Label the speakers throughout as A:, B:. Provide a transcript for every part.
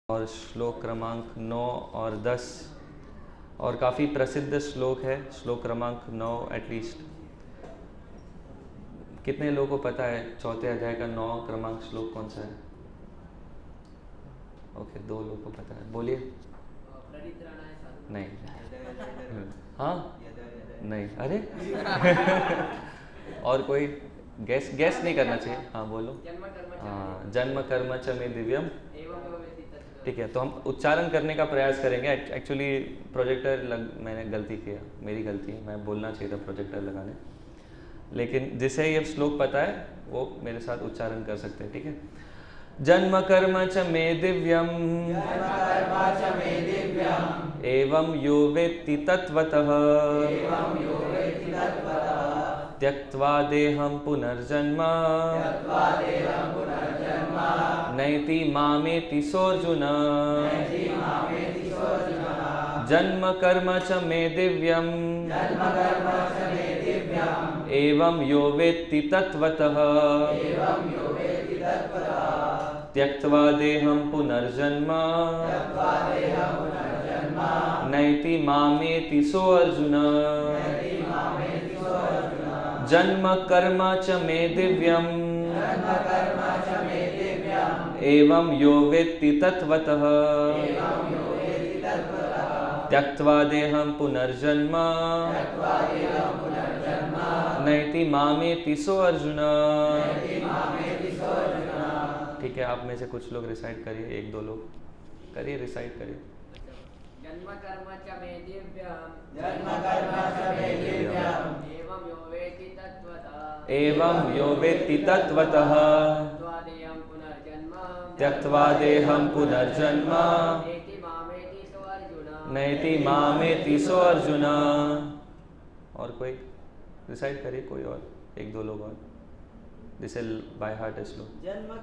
A: और श्लोक क्रमांक 9 और 10 और काफ़ी प्रसिद्ध श्लोक है। श्लोक क्रमांक 9 एटलीस्ट कितने लोगों को पता है चौथे अध्याय का 9 क्रमांक श्लोक कौन सा है? ओके, 2 लोगों को पता है, बोलिए। नहीं। हाँ नहीं, अरे और कोई गैस नहीं करना चाहिए। हाँ बोलो। हाँ, जन्म कर्म च मे दिव्यम। ठीक है, तो हम उच्चारण करने का प्रयास करेंगे। एक्चुअली प्रोजेक्टर मैंने गलती किया, मेरी गलती है, मैं बोलना चाहिए था प्रोजेक्टर लगाने, लेकिन जिसे ये श्लोक पता है वो मेरे साथ उच्चारण कर सकते हैं। ठीक है, जन्म कर्म च मे दिव्यम एवं यो वेत्ति तत्वतः त्यक्त्वा देहं पुनर्जन्म नैति मामेति सोऽर्जुन। जन्म कर्म च मे दिव्यम एवं यो वेत्ति तत्वतः त्यक्त्वा देहं पुनर्जन्म नैति मामेति सोऽर्जुन। जन्म कर्म च मे दिव्यम एवं यो वेत्ति तत्वतः त्यक्त्वा देहं पुनर्जन्म नैति मामेति सोऽर्जुन। ठीक है, आप में से कुछ लोग रिसाइट करिए, 1-2 लोग करिए, रिसाइट करिए।
B: जन्म कर्म च मे दिव्यम्
A: एवं यो वेत्ति तत्वतः त्यक्त्वा देहं पुनर्जन्म नैति मामेति सोऽर्जुन। और कोई रिसाइट करिए, कोई और 1-2 लोग और जिसे बाय हार्ट इस लोग।
C: जन्म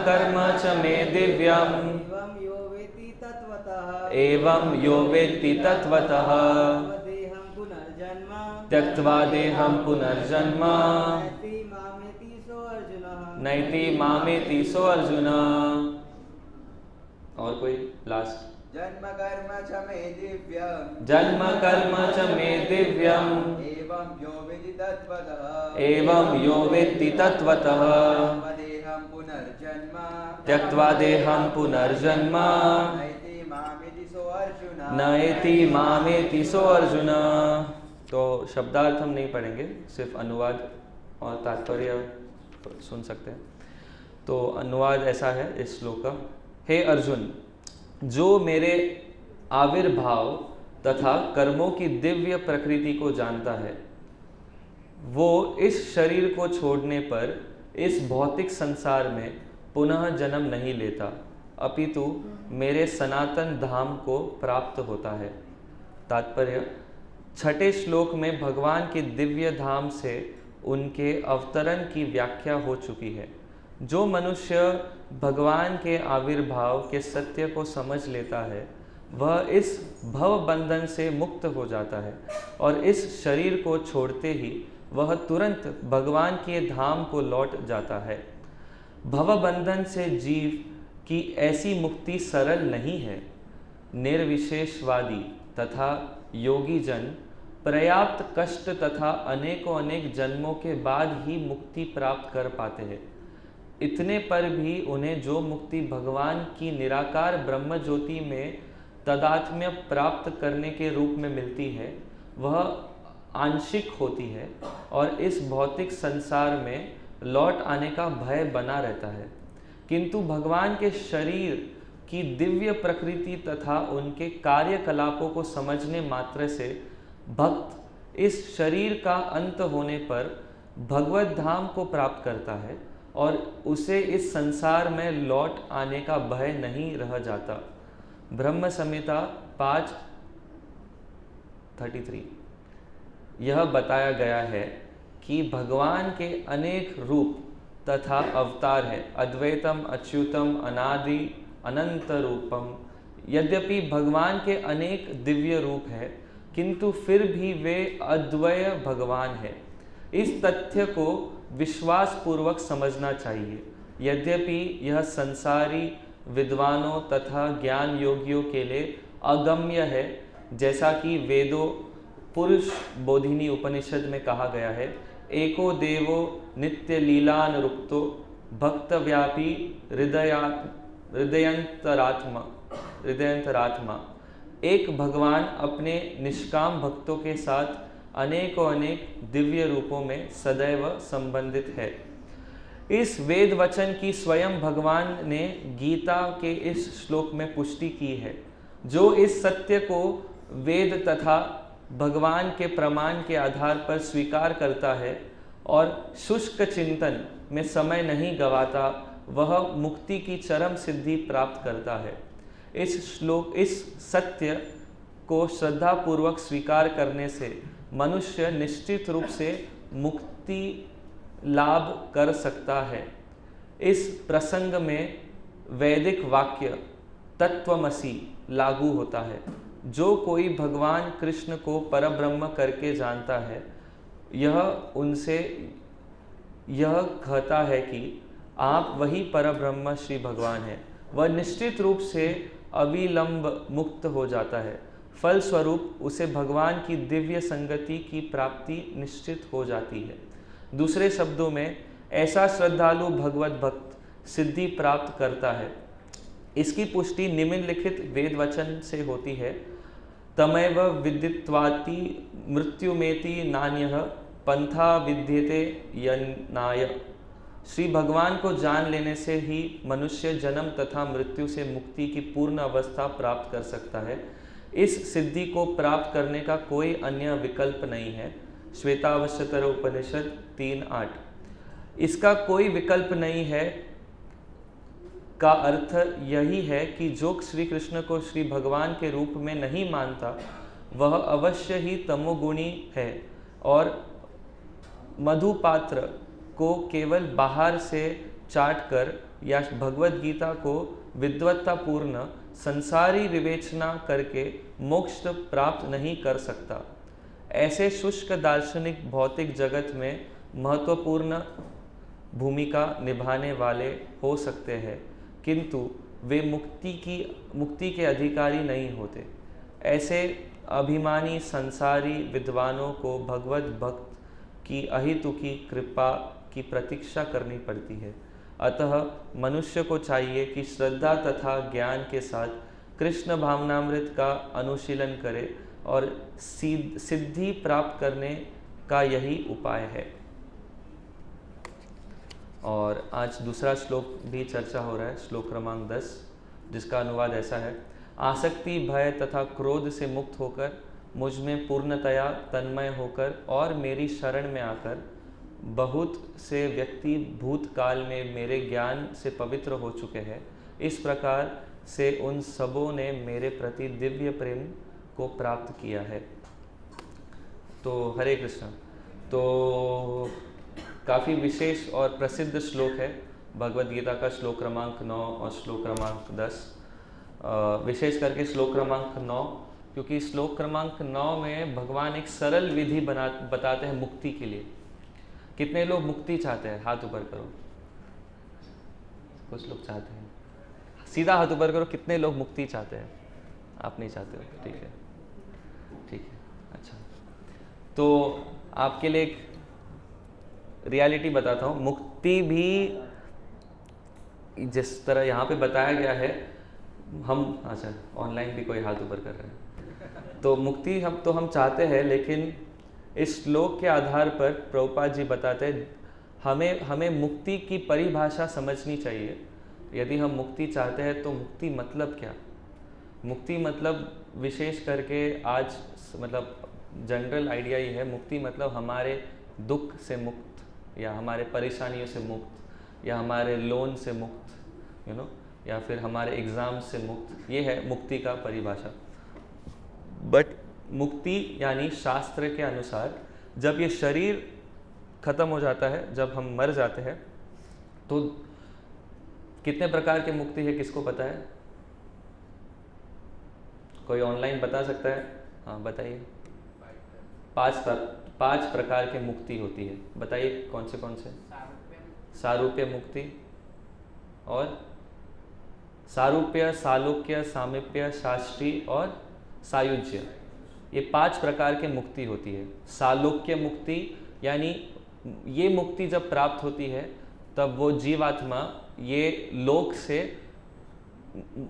C: कर्म च मे दिव्यम्
A: एवं यो वेत्ति तत्वतः त्यक्त्वा देहं पुनर्जन्म नैति मामेति सोऽर्जुन। और कोई लास्ट।
D: जन्म कर्म च मे
A: दिव्यम् एवं यो वेत्ति तत्वतः त्यक्त्वा देहं पुनर्जन्म नैति मामेति सोऽर्जुन। तो शब्दार्थ हम नहीं पढ़ेंगे, सिर्फ अनुवाद और तात्पर्य सुन सकते हैं। तो अनुवाद ऐसा है इस श्लोक का। हे अर्जुन, जो मेरे आविर्भाव तथा कर्मों की दिव्य प्रकृति को जानता है, वो इस शरीर को छोड़ने पर इस भौतिक संसार में पुनः जन्म नहीं लेता, अपितु मेरे सनातन धाम को प्राप्त होता है। तात्पर्य: छठे श्लोक में भगवान के दिव्य धाम से उनके अवतरण की व्याख्या हो चुकी है। जो मनुष्य भगवान के आविर्भाव के सत्य को समझ लेता है, वह इस भव बंधन से मुक्त हो जाता है और इस शरीर को छोड़ते ही वह तुरंत भगवान के धाम को लौट जाता है। भव बंधन से जीव की ऐसी मुक्ति सरल नहीं है। निर्विशेषवादी तथा योगी जन पर्याप्त कष्ट तथा अनेकों अनेक जन्मों के बाद ही मुक्ति प्राप्त कर पाते हैं। इतने पर भी उन्हें जो मुक्ति भगवान की निराकार ब्रह्म ज्योति में तदात्म्य प्राप्त करने के रूप में मिलती है, वह आंशिक होती है और इस भौतिक संसार में लौट आने का भय बना रहता है। किंतु भगवान के शरीर की दिव्य प्रकृति तथा उनके कार्यकलापों को समझने मात्र से भक्त इस शरीर का अंत होने पर भगवत धाम को प्राप्त करता है और उसे इस संसार में लौट आने का भय नहीं रह जाता। ब्रह्म संहिता 5:33 यह बताया गया है कि भगवान के अनेक रूप तथा अवतार है। अद्वैतम, अच्युतम, अनादि, अनंत रूपम। यद्यपि भगवान के अनेक दिव्य रूप है, किंतु फिर भी वे अद्वय भगवान है। इस तथ्य को विश्वास पूर्वक समझना चाहिए। यद्यपि यह संसारी विद्वानों तथा ज्ञान योगियों के लिए अगम्य है, जैसा कि वेदों पुरुष बोधिनी उपनिषद में कहा गया है, एको देवो नित्य लीलानुरुक्तो भक्तव्यापी हृदयंतरात्मा। एक भगवान अपने निष्काम भक्तों के साथ अनेकों अनेक दिव्य रूपों में सदैव संबंधित है। इस वेद वचन की स्वयं भगवान ने गीता के इस श्लोक में पुष्टि की है। जो इस सत्य को वेद तथा भगवान के प्रमाण के आधार पर स्वीकार करता है और शुष्क चिंतन में समय नहीं गवाता, वह मुक्ति की चरम सिद्धि प्राप्त करता है। इस सत्य को श्रद्धापूर्वक स्वीकार करने से मनुष्य निश्चित रूप से मुक्ति लाभ कर सकता है। इस प्रसंग में वैदिक वाक्य तत्वमसि लागू होता है। जो कोई भगवान कृष्ण को परब्रह्म करके जानता है, यह उनसे यह कहता है कि आप वही परब्रह्म श्री भगवान हैं। वह निश्चित रूप से अविलंब मुक्त हो जाता है। फलस्वरूप उसे भगवान की दिव्य संगति की प्राप्ति निश्चित हो जाती है। दूसरे शब्दों में, ऐसा श्रद्धालु भगवत भक्त सिद्धि प्राप्त करता है। इसकी पुष्टि निम्नलिखित वेद वचन से होती है। तमैव विदित्वाति मृत्युमेति नान्यः पंथा विद्यते यन्नाय। श्री भगवान को जान लेने से ही मनुष्य जन्म तथा मृत्यु से मुक्ति की पूर्ण अवस्था प्राप्त कर सकता है। इस सिद्धि को प्राप्त करने का कोई अन्य विकल्प नहीं है। श्वेतावश्यतर उपनिषद 3:8। इसका कोई विकल्प नहीं है का अर्थ यही है कि जो श्री कृष्ण को श्री भगवान के रूप में नहीं मानता, वह अवश्य ही तमोगुणी है और मधुपात्र को केवल बाहर से चाटकर या भगवत गीता को विद्वत्तापूर्ण संसारी विवेचना करके मोक्ष प्राप्त नहीं कर सकता। ऐसे शुष्क दार्शनिक भौतिक जगत में महत्वपूर्ण भूमिका निभाने वाले हो सकते हैं, किंतु वे मुक्ति के अधिकारी नहीं होते। ऐसे अभिमानी संसारी विद्वानों को भगवत भक्त की अहितुकी कृपा की प्रतीक्षा करनी पड़ती है। अतः मनुष्य को चाहिए कि श्रद्धा तथा ज्ञान के साथ कृष्ण भावनामृत का अनुशीलन करे और सिद्धि प्राप्त करने का यही उपाय है। और आज दूसरा श्लोक भी चर्चा हो रहा है, श्लोक क्रमांक 10, जिसका अनुवाद ऐसा है। आसक्ति, भय तथा क्रोध से मुक्त होकर मुझ में पूर्णतया तन्मय होकर और मेरी शरण में आकर बहुत से व्यक्ति भूतकाल में मेरे ज्ञान से पवित्र हो चुके हैं। इस प्रकार से उन सबों ने मेरे प्रति दिव्य प्रेम को प्राप्त किया है। तो हरे कृष्ण। तो काफ़ी विशेष और प्रसिद्ध श्लोक है भगवद गीता का, श्लोक क्रमांक 9 और श्लोक क्रमांक 10। विशेष करके श्लोक क्रमांक 9, क्योंकि श्लोक क्रमांक 9 में भगवान एक सरल विधि बताते हैं मुक्ति के लिए। कितने लोग मुक्ति चाहते हैं? हाथ ऊपर करो। कुछ लोग चाहते हैं। सीधा हाथ ऊपर करो। कितने लोग मुक्ति चाहते हैं? आप नहीं चाहते हो? ठीक है, ठीक है, अच्छा। तो आपके लिए एक रियलिटी बताता हूँ। मुक्ति भी जिस तरह यहाँ पे बताया गया है, हम, अच्छा ऑनलाइन भी कोई हाथ ऊपर कर रहे हैं, तो मुक्ति हम चाहते हैं, लेकिन इस श्लोक के आधार पर प्रभुपाद जी बताते हैं हमें मुक्ति की परिभाषा समझनी चाहिए। यदि हम मुक्ति चाहते हैं तो मुक्ति मतलब क्या? मुक्ति मतलब विशेष करके आज मतलब जनरल आइडिया ही है, मुक्ति मतलब हमारे दुख से मुक्त, या हमारे परेशानियों से मुक्त, या हमारे लोन से मुक्त, या फिर हमारे एग्ज़ाम से मुक्त। ये है मुक्ति का परिभाषा। बट मुक्ति यानी शास्त्र के अनुसार जब ये शरीर खत्म हो जाता है, जब हम मर जाते हैं, तो कितने प्रकार की मुक्ति है? किसको पता है? कोई ऑनलाइन बता सकता है? हाँ बताइए। 5 प्रकार की मुक्ति होती है। बताइए कौन से? सारूप्य मुक्ति, और सारूप्य, सालोक्य, सामीप्य, शाष्टी और सायुज्य, ये 5 प्रकार के मुक्ति होती है। सालोक्य मुक्ति यानी ये मुक्ति जब प्राप्त होती है तब वो जीवात्मा ये लोक से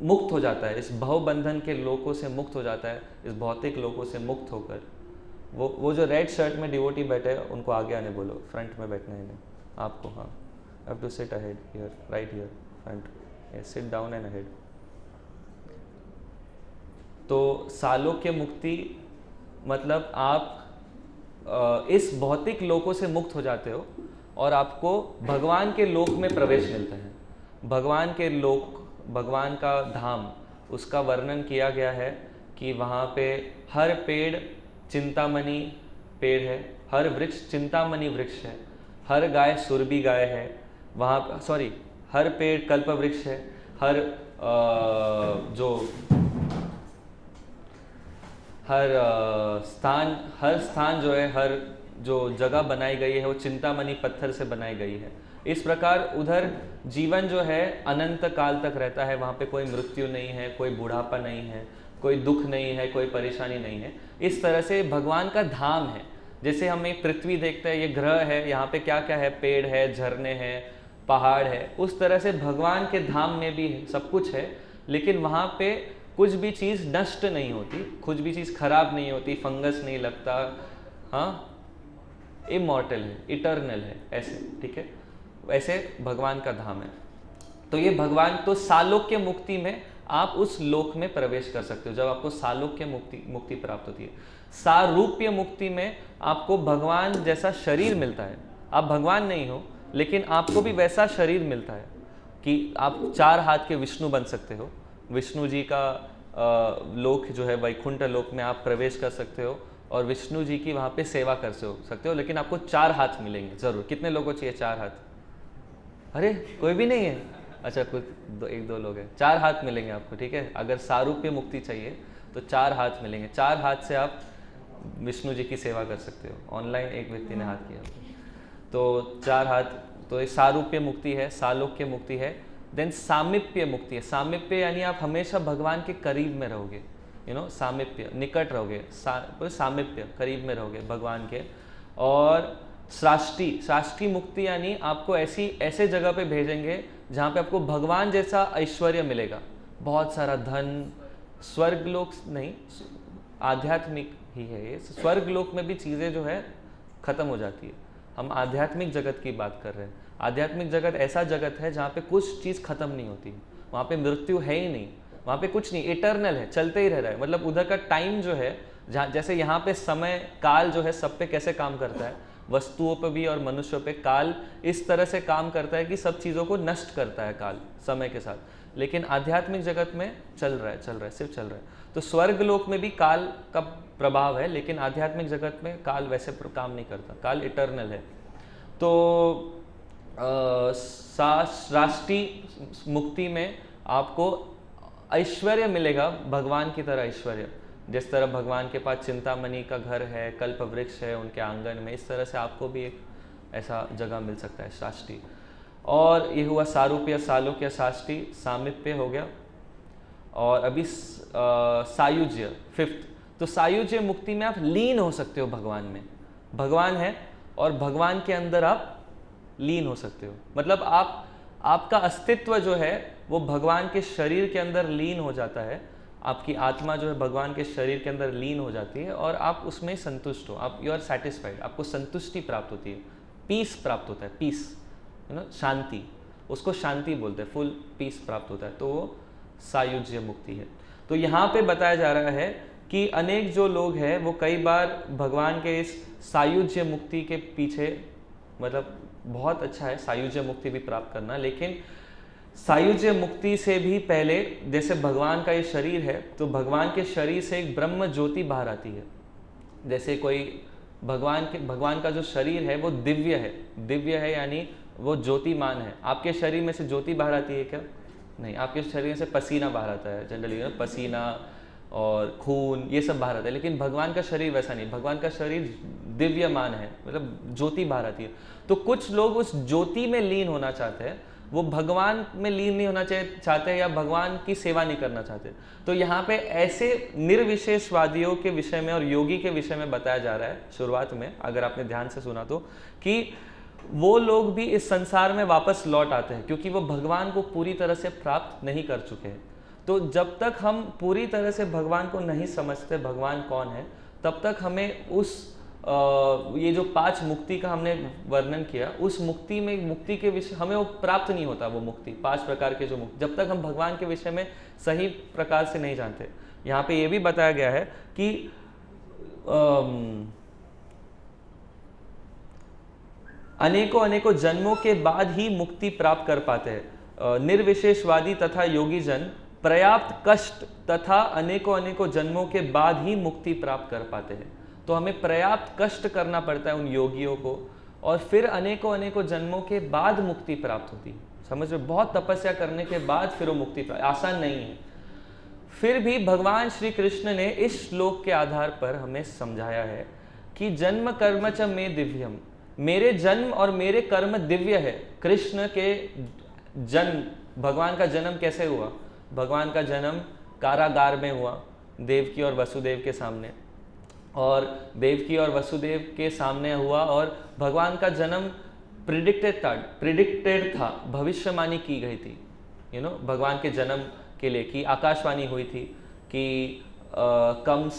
A: मुक्त हो जाता है, इस भवबंधन के लोकों से मुक्त हो जाता है, इस भौतिक लोकों से मुक्त होकर वो जो रेड शर्ट में डिवोटी बैठे हैं उनको आगे आने बोलो, फ्रंट में बैठना है नहीं आपको। हाँ, have to sit ahead here, right here front, yes, sit down and ahead. तो सालोक्य मुक्ति मतलब आप इस भौतिक लोकों से मुक्त हो जाते हो और आपको भगवान के लोक में प्रवेश मिलता है। भगवान के लोक, भगवान का धाम, उसका वर्णन किया गया है कि वहाँ पे हर पेड़ चिंतामणि पेड़ है, हर वृक्ष चिंतामणि वृक्ष है, हर गाय सुरभि गाय है वहाँ, सॉरी, हर पेड़ कल्प वृक्ष है, हर स्थान जो है, हर जो जगह बनाई गई है वो चिंतामणि पत्थर से बनाई गई है। इस प्रकार उधर जीवन जो है अनंत काल तक रहता है, वहाँ पे कोई मृत्यु नहीं है, कोई बुढ़ापा नहीं है, कोई दुख नहीं है, कोई परेशानी नहीं है। इस तरह से भगवान का धाम है। जैसे हम एक पृथ्वी देखते हैं, ये ग्रह है, यहाँ पे क्या क्या है, पेड़ है, झरने हैं, पहाड़ है, उस तरह से भगवान के धाम में भी सब कुछ है, लेकिन वहाँ पे कुछ भी चीज़ नष्ट नहीं होती, कुछ भी चीज़ खराब नहीं होती, फंगस नहीं लगता, हाँ, इमॉर्टल है, इटर्नल है, ऐसे, ठीक है, ऐसे भगवान का धाम है। तो ये भगवान, तो सालोक्य मुक्ति में आप उस लोक में प्रवेश कर सकते हो जब आपको सालोक्य मुक्ति प्राप्त होती है। सारूप्य मुक्ति में आपको भगवान जैसा शरीर मिलता है, आप भगवान नहीं हो लेकिन आपको भी वैसा शरीर मिलता है कि आप 4 हाथ के विष्णु बन सकते हो। विष्णु जी का लोक जो है वैकुंठ लोक में आप प्रवेश कर सकते हो और विष्णु जी की वहाँ पे सेवा कर सकते हो, लेकिन आपको 4 हाथ मिलेंगे जरूर। कितने लोगों को चाहिए 4 हाथ? अरे कोई भी नहीं है, अच्छा कुछ 1-2 लोग हैं। 4 हाथ मिलेंगे आपको, ठीक है। अगर सारूप्य मुक्ति चाहिए तो 4 हाथ मिलेंगे। 4 हाथ से आप विष्णु जी की सेवा कर सकते हो। ऑनलाइन एक व्यक्ति ने हाथ किया, तो 4 हाथ, तो ये सारूप्य मुक्ति है, सालोक्य मुक्ति है। देन सामीप्य मुक्ति है। सामीप्य यानी आप हमेशा भगवान के करीब में रहोगे, सामीप्य, निकट रहोगे, सामीप्य, करीब में रहोगे भगवान के। और साष्टी मुक्ति यानी आपको ऐसे जगह पे भेजेंगे जहाँ पे आपको भगवान जैसा ऐश्वर्य मिलेगा, बहुत सारा धन। स्वर्ग लोक नहीं, आध्यात्मिक ही है ये। स्वर्ग लोक में भी चीज़ें जो है खत्म हो जाती है। हम आध्यात्मिक जगत की बात कर रहे हैं। आध्यात्मिक जगत ऐसा जगत है जहाँ पे कुछ चीज़ खत्म नहीं होती, वहाँ पे मृत्यु है ही नहीं, वहाँ पे कुछ नहीं, इटर्नल है, चलते ही रह रहा है। मतलब उधर का टाइम जो है, जहाँ जैसे यहाँ पे समय काल जो है सब पे कैसे काम करता है, वस्तुओं पे भी और मनुष्यों पे काल इस तरह से काम करता है कि सब चीज़ों को नष्ट करता है काल समय के साथ। लेकिन आध्यात्मिक जगत में चल रहा है, सिर्फ चल रहा है। तो स्वर्ग लोक में भी काल का प्रभाव है, लेकिन आध्यात्मिक जगत में काल वैसे काम नहीं करता, काल इटर्नल है। तो राष्ट्रीय मुक्ति में आपको ऐश्वर्य मिलेगा, भगवान की तरह ऐश्वर्य। जिस तरह भगवान के पास चिंतामणि का घर है, कल्प वृक्ष है उनके आंगन में, इस तरह से आपको भी एक ऐसा जगह मिल सकता है शाष्टी। और ये हुआ सारूप्य, सालोक्य, शाष्टी, सामीप्य हो गया। और अभी सायुज्य, 5th। तो सायुज्य मुक्ति में आप लीन हो सकते हो भगवान में। भगवान है और भगवान के अंदर आप लीन हो सकते हो। मतलब आपका अस्तित्व जो है वो भगवान के शरीर के अंदर लीन हो जाता है। आपकी आत्मा जो है भगवान के शरीर के अंदर लीन हो जाती है और आप उसमें संतुष्ट हो, आप यू आर सेटिस्फाइड, आपको संतुष्टि प्राप्त होती है, पीस प्राप्त होता है, पीस, शांति, उसको शांति बोलते हैं, फुल पीस प्राप्त होता है, तो वो सायुज्य मुक्ति है। तो यहाँ पे बताया जा रहा है कि अनेक जो लोग हैं वो कई बार भगवान के इस सायुज्य मुक्ति के पीछे, मतलब बहुत अच्छा है सायुज्य मुक्ति भी प्राप्त करना, लेकिन सायुज्य मुक्ति से भी पहले जैसे भगवान का ये शरीर है, तो भगवान के शरीर से एक ब्रह्म ज्योति बाहर आती है। जैसे कोई भगवान का जो शरीर है वो दिव्य है यानी वो ज्योतिमान है। आपके शरीर में से ज्योति बाहर आती है क्या? नहीं, आपके शरीर से पसीना बाहर आता है जनरली, पसीना और खून ये सब बाहर आता है। लेकिन भगवान का शरीर वैसा नहीं, भगवान का शरीर दिव्यमान है, मतलब ज्योति बाहर आती है। तो कुछ लोग उस ज्योति में लीन होना चाहते हैं वो भगवान में लीन नहीं होना चाहते या भगवान की सेवा नहीं करना चाहते। तो यहाँ पे ऐसे निर्विशेषवादियों के विषय में और योगी के विषय में बताया जा रहा है शुरुआत में, अगर आपने ध्यान से सुना तो, कि वो लोग भी इस संसार में वापस लौट आते हैं क्योंकि वो भगवान को पूरी तरह से प्राप्त नहीं कर चुके हैं। तो जब तक हम पूरी तरह से भगवान को नहीं समझते भगवान कौन है, तब तक हमें उस ये जो 5 मुक्ति का हमने वर्णन किया, उस मुक्ति में, मुक्ति के विषय हमें वो प्राप्त नहीं होता, वो मुक्ति 5 प्रकार के जो मुक्ति, जब तक हम भगवान के विषय में सही प्रकार से नहीं जानते। यहाँ पे ये भी बताया गया है कि अनेकों अनेकों जन्मों के बाद ही मुक्ति प्राप्त कर पाते हैं। निर्विशेषवादी तथा योगी जन पर्याप्त कष्ट तथा अनेकों अनेकों जन्मों के बाद ही मुक्ति प्राप्त कर पाते हैं। तो हमें पर्याप्त कष्ट करना पड़ता है उन योगियों को, और फिर अनेकों अनेकों जन्मों के बाद मुक्ति प्राप्त होती है। समझ रहे, बहुत तपस्या करने के बाद फिर वो मुक्ति प्राप्त, आसान नहीं है। फिर भी भगवान श्री कृष्ण ने इस श्लोक के आधार पर हमें समझाया है कि जन्म कर्म च मे दिव्यम, मेरे जन्म और मेरे कर्म दिव्य है। कृष्ण के जन्म, भगवान का जन्म कैसे हुआ? भगवान का जन्म कारागार में हुआ, देवकी और वसुदेव के सामने, और देवकी और वसुदेव के सामने हुआ, और भगवान का जन्म प्रिडिक्टेड था, भविष्यवाणी की गई थी। भगवान के जन्म के लिए की आकाशवाणी हुई थी कि कंस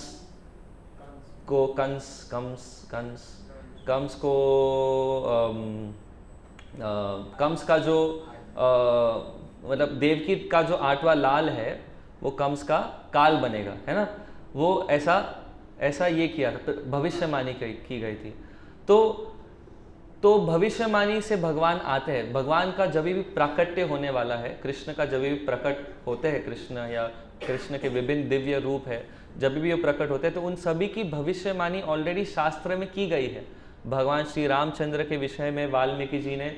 A: का जो मतलब देवकी का जो 8वां लाल है वो कंस का काल बनेगा, है ना। वो ऐसा ये किया था, भविष्यवाणी की गई थी। तो भविष्यवाणी से भगवान आते हैं। भगवान का जब भी प्राकट्य होने वाला है, कृष्ण का जब भी प्रकट होते हैं, कृष्ण या कृष्ण के विभिन्न दिव्य रूप है, जब भी वो प्रकट होते हैं, तो उन सभी की भविष्यवाणी ऑलरेडी शास्त्र में की गई है। भगवान श्री रामचंद्र के विषय में वाल्मीकि जी ने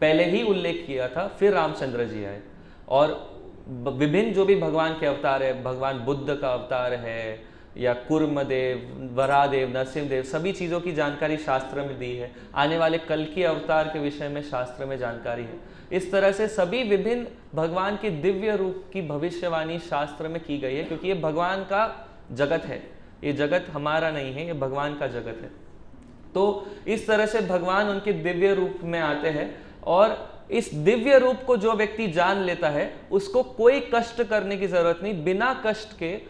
A: पहले ही उल्लेख किया था, फिर रामचंद्र जी आए। और विभिन्न जो भी भगवान के अवतार है, भगवान बुद्ध का अवतार है या कुर्मदेव, वरादेव, नरसिंहदेव, सभी चीज़ों की जानकारी शास्त्र में दी है। आने वाले कल की अवतार के विषय में शास्त्र में जानकारी है। इस तरह से सभी विभिन्न भगवान के दिव्य रूप की भविष्यवाणी शास्त्र में की गई है, क्योंकि ये भगवान का जगत है, ये जगत हमारा नहीं है, ये भगवान का जगत है। तो इस तरह से भगवान उनके दिव्य रूप में आते हैं, और इस दिव्य रूप को जो व्यक्ति जान लेता है उसको कोई कष्ट करने की जरूरत नहीं, बिना कष्ट के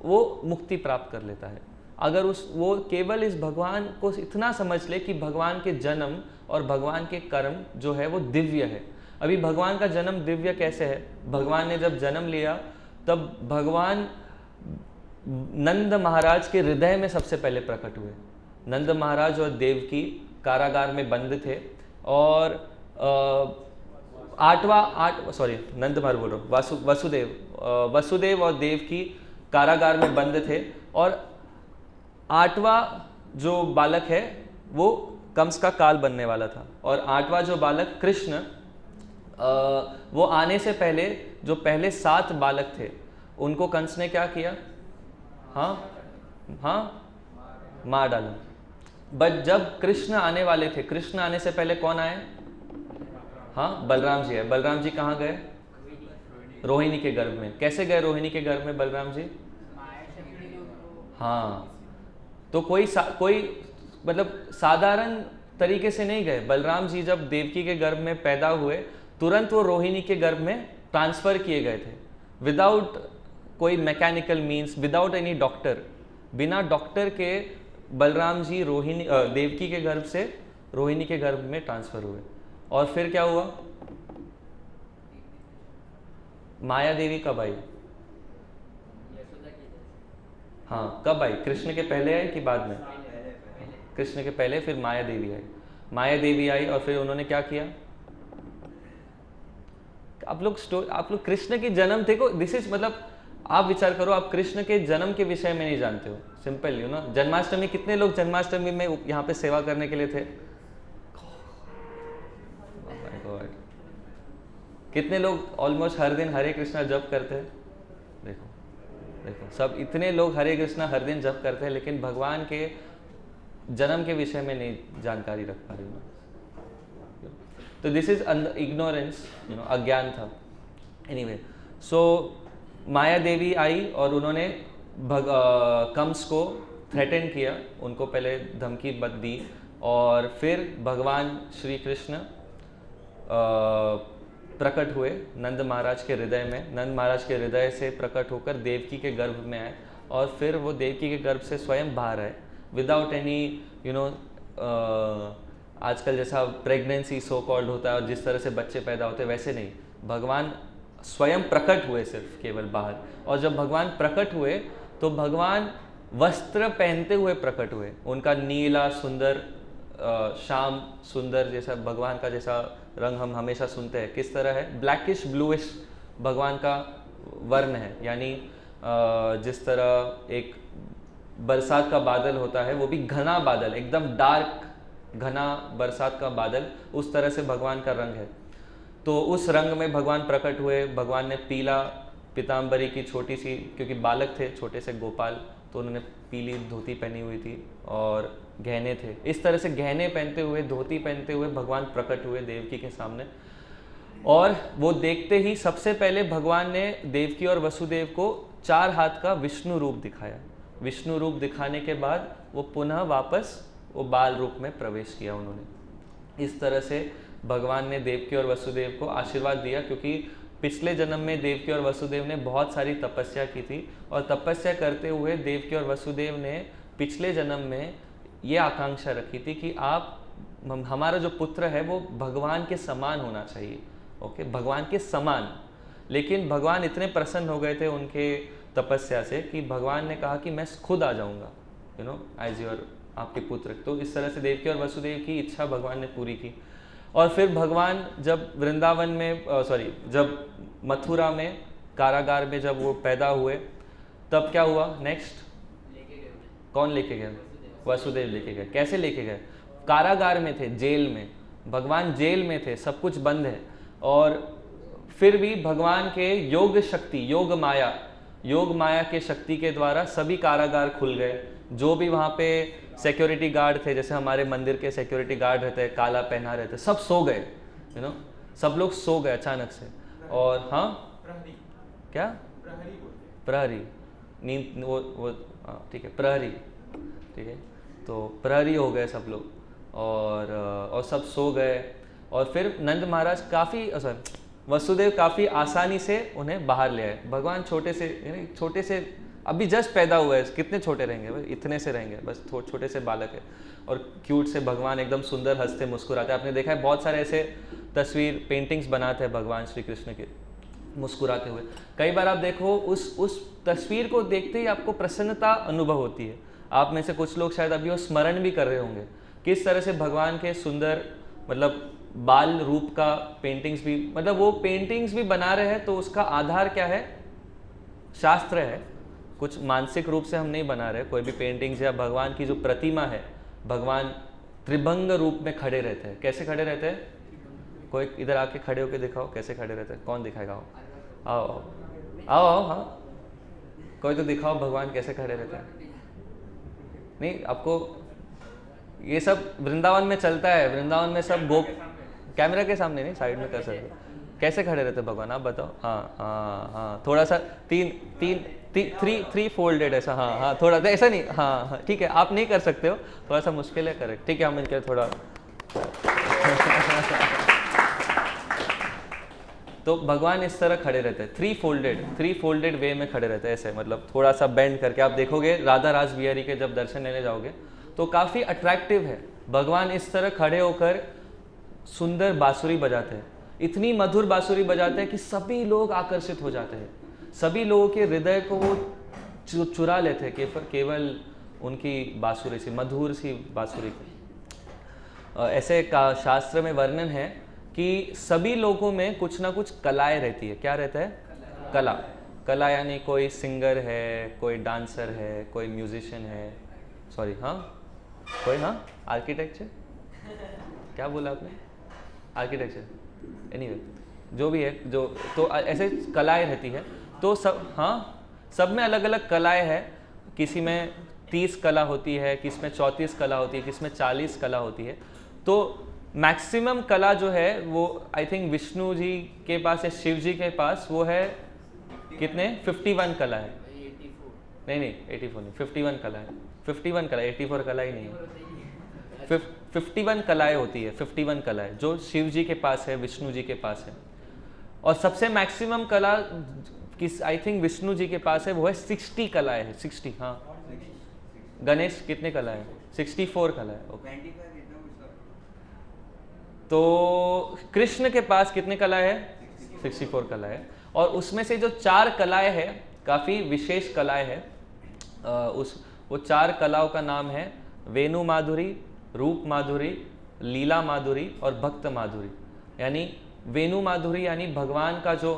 A: वो मुक्ति प्राप्त कर लेता है। अगर वो केवल इस भगवान को इतना समझ ले कि भगवान के जन्म और भगवान के कर्म जो है वो दिव्य है। अभी भगवान का जन्म दिव्य कैसे है? भगवान ने जब जन्म लिया तब भगवान नंद महाराज के हृदय में सबसे पहले प्रकट हुए। नंद महाराज और देवकी कारागार में बंद थे, और नंद महाराज बोल रहा हूँ, वसुदेव और देवकी कारागार में बंद थे, और 8वां जो बालक है वो कंस का काल बनने वाला था। और 8वां जो बालक कृष्ण, वो आने से पहले जो पहले 7 बालक थे उनको कंस ने क्या किया? मार डाला। बट जब कृष्ण आने वाले थे, कृष्ण आने से पहले कौन आए? बलराम जी आए। बलराम जी कहाँ गए? रोहिणी के गर्भ में। कैसे गए रोहिणी के गर्भ में बलराम जी? तो कोई मतलब साधारण तरीके से नहीं गए। बलराम जी जब देवकी के गर्भ में पैदा हुए, तुरंत वो रोहिणी के गर्भ में ट्रांसफर किए गए थे, विदाउट कोई mechanical means, without any doctor. बिना डॉक्टर के बलराम जी देवकी के गर्भ से रोहिणी के गर्भ में ट्रांसफर हुए। और फिर क्या हुआ? माया देवी कब आई? कब आई? कृष्ण के पहले आई कि बाद में? कृष्ण के पहले, फिर माया देवी आई। माया देवी आई और फिर उन्होंने क्या किया? आप लोग कृष्ण के जन्म देखो, दिस इज मतलब आप विचार करो, आप कृष्ण के जन्म के विषय में नहीं जानते हो। सिंपल जन्माष्टमी, कितने लोग जन्माष्टमी में यहाँ पे सेवा करने के लिए थे? कितने लोग ऑलमोस्ट हर दिन हरे कृष्णा जप करते हैं? देखो सब इतने लोग हरे कृष्णा हर दिन जप करते हैं, लेकिन भगवान के जन्म के विषय में नहीं जानकारी रख पा रहे हो। तो दिस इज इग्नोरेंस, अज्ञान था। एनीवे, सो माया देवी आई और उन्होंने कंस को थ्रेटन किया, उनको पहले धमकी दी और फिर भगवान श्री कृष्ण प्रकट हुए नंद महाराज के हृदय में। नंद महाराज के हृदय से प्रकट होकर देवकी के गर्भ में आए और फिर वो देवकी के गर्भ से स्वयं बाहर आए विदाउट एनी आजकल जैसा प्रेगनेंसी सो कॉल्ड होता है और जिस तरह से बच्चे पैदा होते हैं वैसे नहीं, भगवान स्वयं प्रकट हुए सिर्फ केवल बाहर। और जब भगवान प्रकट हुए तो भगवान वस्त्र पहनते हुए प्रकट हुए। उनका नीला सुंदर श्याम सुंदर जैसा भगवान का जैसा रंग हम हमेशा सुनते हैं, किस तरह है, ब्लैकिश ब्लूइश भगवान का वर्ण है। यानी जिस तरह एक बरसात का बादल होता है वो भी घना बादल, एकदम डार्क घना बरसात का बादल, उस तरह से भगवान का रंग है। तो उस रंग में भगवान प्रकट हुए। भगवान ने पीला पीताम्बरी की छोटी सी, क्योंकि बालक थे छोटे से गोपाल, तो उन्होंने पीली धोती पहनी हुई थी और गहने थे। इस तरह से गहने पहनते हुए, धोती पहनते हुए भगवान प्रकट हुए देवकी के सामने। और वो देखते ही सबसे पहले भगवान ने देवकी और वसुदेव को 4 हाथ का विष्णु रूप दिखाया। विष्णु रूप दिखाने के बाद वो पुनः वापस वो बाल रूप में प्रवेश किया उन्होंने। इस तरह से भगवान ने देवकी और वसुदेव को आशीर्वाद दिया, क्योंकि पिछले जन्म में देवकी और वसुदेव ने बहुत सारी तपस्या की थी और तपस्या करते हुए देवकी और वसुदेव ने पिछले जन्म में ये आकांक्षा रखी थी कि हमारा जो पुत्र है वो भगवान के समान होना चाहिए। ओके, भगवान के समान। लेकिन भगवान इतने प्रसन्न हो गए थे उनके तपस्या से कि भगवान ने कहा कि मैं खुद आ जाऊंगा, एज योर आपके पुत्र। तो इस तरह से देवकी और वसुदेव की इच्छा भगवान ने पूरी की। और फिर भगवान जब वृंदावन में जब मथुरा में कारागार में जब वो पैदा हुए तब क्या हुआ नेक्स्ट, कौन लेके गया? वसुदेव लेके गए। कैसे लेके गए? कारागार में थे, जेल में। भगवान जेल में थे, सब कुछ बंद है, और फिर भी भगवान के योग शक्ति, योग माया के शक्ति के द्वारा सभी कारागार खुल गए। जो भी वहाँ पे सिक्योरिटी गार्ड थे, जैसे हमारे मंदिर के सिक्योरिटी गार्ड रहते हैं, काला पहना रहते, सब सो गए, सब लोग सो गए अचानक से। और हाँ, क्या प्रहरी, नींद वो ठीक है, प्रहरी, ठीक है, तो प्रहरी हो गए सब लोग और सब सो गए। और फिर नंद महाराज वसुदेव काफ़ी आसानी से उन्हें बाहर ले आए। भगवान छोटे से अभी जस्ट पैदा हुआ है, कितने छोटे रहेंगे भाई, इतने से रहेंगे बस, छोटे से बालक है और क्यूट से भगवान एकदम सुंदर हंसते मुस्कुराते। आपने देखा है बहुत सारे ऐसे तस्वीर पेंटिंग्स बनाते हैं भगवान श्री कृष्ण के मुस्कुराते हुए। कई बार आप देखो उस तस्वीर को देखते ही आपको प्रसन्नता अनुभव होती है। आप में से कुछ लोग शायद अभी वो स्मरण भी कर रहे होंगे किस तरह से भगवान के सुंदर बाल रूप का पेंटिंग्स भी, वो पेंटिंग्स भी बना रहे हैं। तो उसका आधार क्या है? शास्त्र है। कुछ मानसिक रूप से हम नहीं बना रहे कोई भी पेंटिंग्स। या भगवान की जो प्रतिमा है, भगवान त्रिभंग रूप में खड़े रहते हैं। कैसे खड़े रहते हैं? कोई इधर आके खड़े होके दिखाओ कैसे खड़े रहते हैं। कौन दिखाएगा? आओ आओ आओ, हाँ कोई तो दिखाओ भगवान कैसे खड़े रहते हैं। नहीं, आपको ये सब वृंदावन में चलता है। वृंदावन में सब कैमरा के सामने नहीं, साइड में कर सकते। कैसे खड़े रहते भगवान, आप बताओ। हाँ हाँ हाँ, थोड़ा सा थ्री फोल्डेड ऐसा। हाँ हाँ, थोड़ा सा ऐसा नहीं। हाँ हाँ ठीक है, आप नहीं कर सकते हो, थोड़ा सा मुश्किल है। करेक्ट, ठीक है, हम इनके थोड़ा तो भगवान इस तरह खड़े रहते हैं, थ्री फोल्डेड वे में खड़े रहते हैं ऐसे, थोड़ा सा बेंड करके। आप देखोगे राधा रास बिहारी के जब दर्शन लेने जाओगे तो काफ़ी अट्रैक्टिव है। भगवान इस तरह खड़े होकर सुंदर बांसुरी बजाते हैं, इतनी मधुर बांसुरी बजाते हैं कि सभी लोग आकर्षित हो जाते हैं। सभी लोगों के हृदय को वो चुरा लेते हैं केवल उनकी बांसुरी से, मधुर सी बांसुरी को। ऐसे का शास्त्र में वर्णन है कि सभी लोगों में कुछ ना कुछ कलाएं रहती है। क्या रहता है? कला यानी कोई सिंगर है, कोई डांसर है, कोई म्यूजिशियन है, आर्किटेक्चर, क्या बोला आपने? आर्किटेक्चर, एनीवे जो भी है, तो ऐसे कलाएं रहती है। तो सब में अलग अलग कलाएं हैं। किसी में 30 कला होती है, किसी में 34 कला होती है, किसी में 40 कला होती है। तो मैक्सिमम कला जो है वो आई थिंक विष्णु जी के पास या शिव जी के पास वो है कितने 51 कला है।
B: 84
A: नहीं 84 नहीं, 51 कला है। 51 कला, 84 कला ही नहीं है। 51 कलाएं होती है, 51 कलाएं जो शिव जी के पास है, विष्णु जी के पास है। और सबसे मैक्सिमम कला किस आई थिंक विष्णु जी के पास है वो है 60 कलाएं है। 60 हाँ। गणेश कितने कला है? 64 कला है। ओके। तो कृष्ण के पास कितने कला है? 64 कला है। और उसमें से जो 4 कलाएं हैं काफ़ी विशेष कलाएं हैं। वो 4 कलाओं का नाम है वेणु माधुरी, रूप माधुरी, लीला माधुरी और भक्त माधुरी। यानी वेणु माधुरी यानी भगवान का जो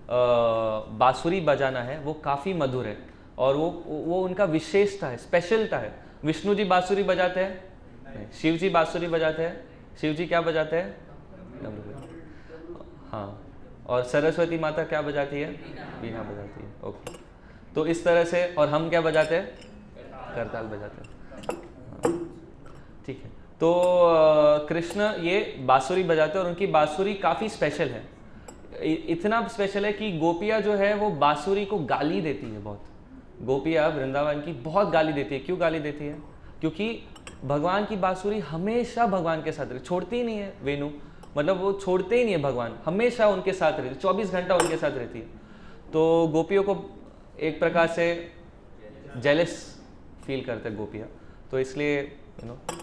A: बांसुरी बजाना है वो काफ़ी मधुर है और वो उनका विशेषता है, स्पेशलता है। विष्णु जी बांसुरी बजाते हैं नहीं, शिव जी बांसुरी बजाते हैं। शिव जी क्या बजाते हैं? हाँ। और सरस्वती माता क्या बजाती है? बीना बजाती है। ओके। तो इस तरह से, और हम क्या बजाते हैं? करताल बजाते हैं। ठीक है। तो कृष्ण ये बांसुरी बजाते हैं और उनकी बांसुरी काफ़ी स्पेशल है। इतना स्पेशल है कि गोपियाँ जो है वो बांसुरी को गाली देती है बहुत। गोपियाँ वृंदावन की बहुत गाली देती है। क्यों गाली देती है? क्योंकि भगवान की बांसुरी हमेशा भगवान के साथ रहती, छोड़ती ही नहीं है। वेणु मतलब वो छोड़ते ही नहीं है, भगवान हमेशा उनके साथ रहती, 24 घंटा उनके साथ रहती है। तो गोपियों को एक प्रकार से जेलस फील करते हैं गोपियाँ, तो इसलिए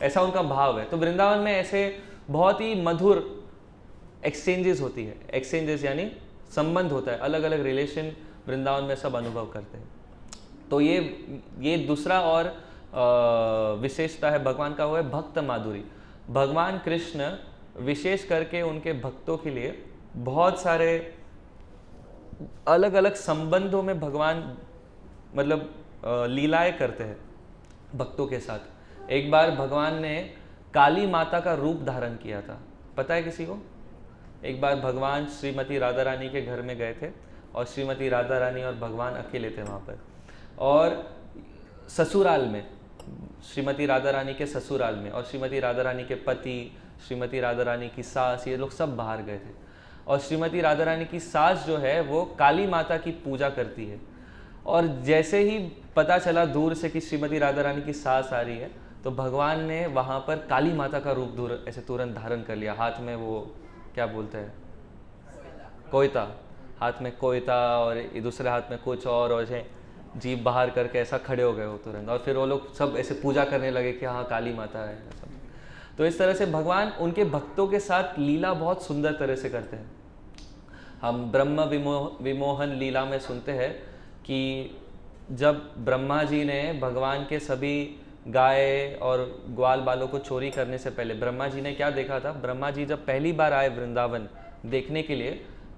A: ऐसा उनका भाव है। तो वृंदावन में ऐसे बहुत ही मधुर एक्सचेंजेस होती है। एक्सचेंजेस यानी संबंध होता है, अलग अलग रिलेशन वृंदावन में सब अनुभव करते हैं। तो ये दूसरा और विशेषता है भगवान का, वो है भक्त माधुरी। भगवान कृष्ण विशेष करके उनके भक्तों के लिए बहुत सारे अलग अलग संबंधों में भगवान मतलब लीलाएं करते हैं भक्तों के साथ। एक बार भगवान ने काली माता का रूप धारण किया था, पता है किसी को? एक बार भगवान श्रीमती राधा रानी के घर में गए थे और श्रीमती राधा रानी और भगवान अकेले थे वहाँ पर। और ससुराल में, श्रीमती राधा रानी के ससुराल में, और श्रीमती राधा रानी के पति, श्रीमती राधा रानी की सास, ये लोग सब बाहर गए थे। और श्रीमती राधा रानी की सास जो है वो काली माता की पूजा करती है। और जैसे ही पता चला दूर से कि श्रीमती राधा रानी की सास आ रही है, तो भगवान ने वहाँ पर काली माता का रूप ऐसे तुरंत धारण कर लिया। हाथ में वो क्या बोलते हैं, कोयता, हाथ में कोयता और दूसरे हाथ में कुछ और ऐसे जीभ बाहर करके ऐसा खड़े हो गए वो तुरंत। और फिर वो लोग सब ऐसे पूजा करने लगे कि हाँ काली माता है सब। तो इस तरह से भगवान उनके भक्तों के साथ लीला बहुत सुंदर तरह से करते हैं। हम ब्रह्म विमोहन लीला में सुनते हैं कि जब ब्रह्मा जी ने भगवान के सभी गाय और ग्वाल बालों को चोरी करने से पहले ब्रह्मा जी ने क्या देखा था? ब्रह्मा जी जब पहली बार आए वृंदावन देखने के लिए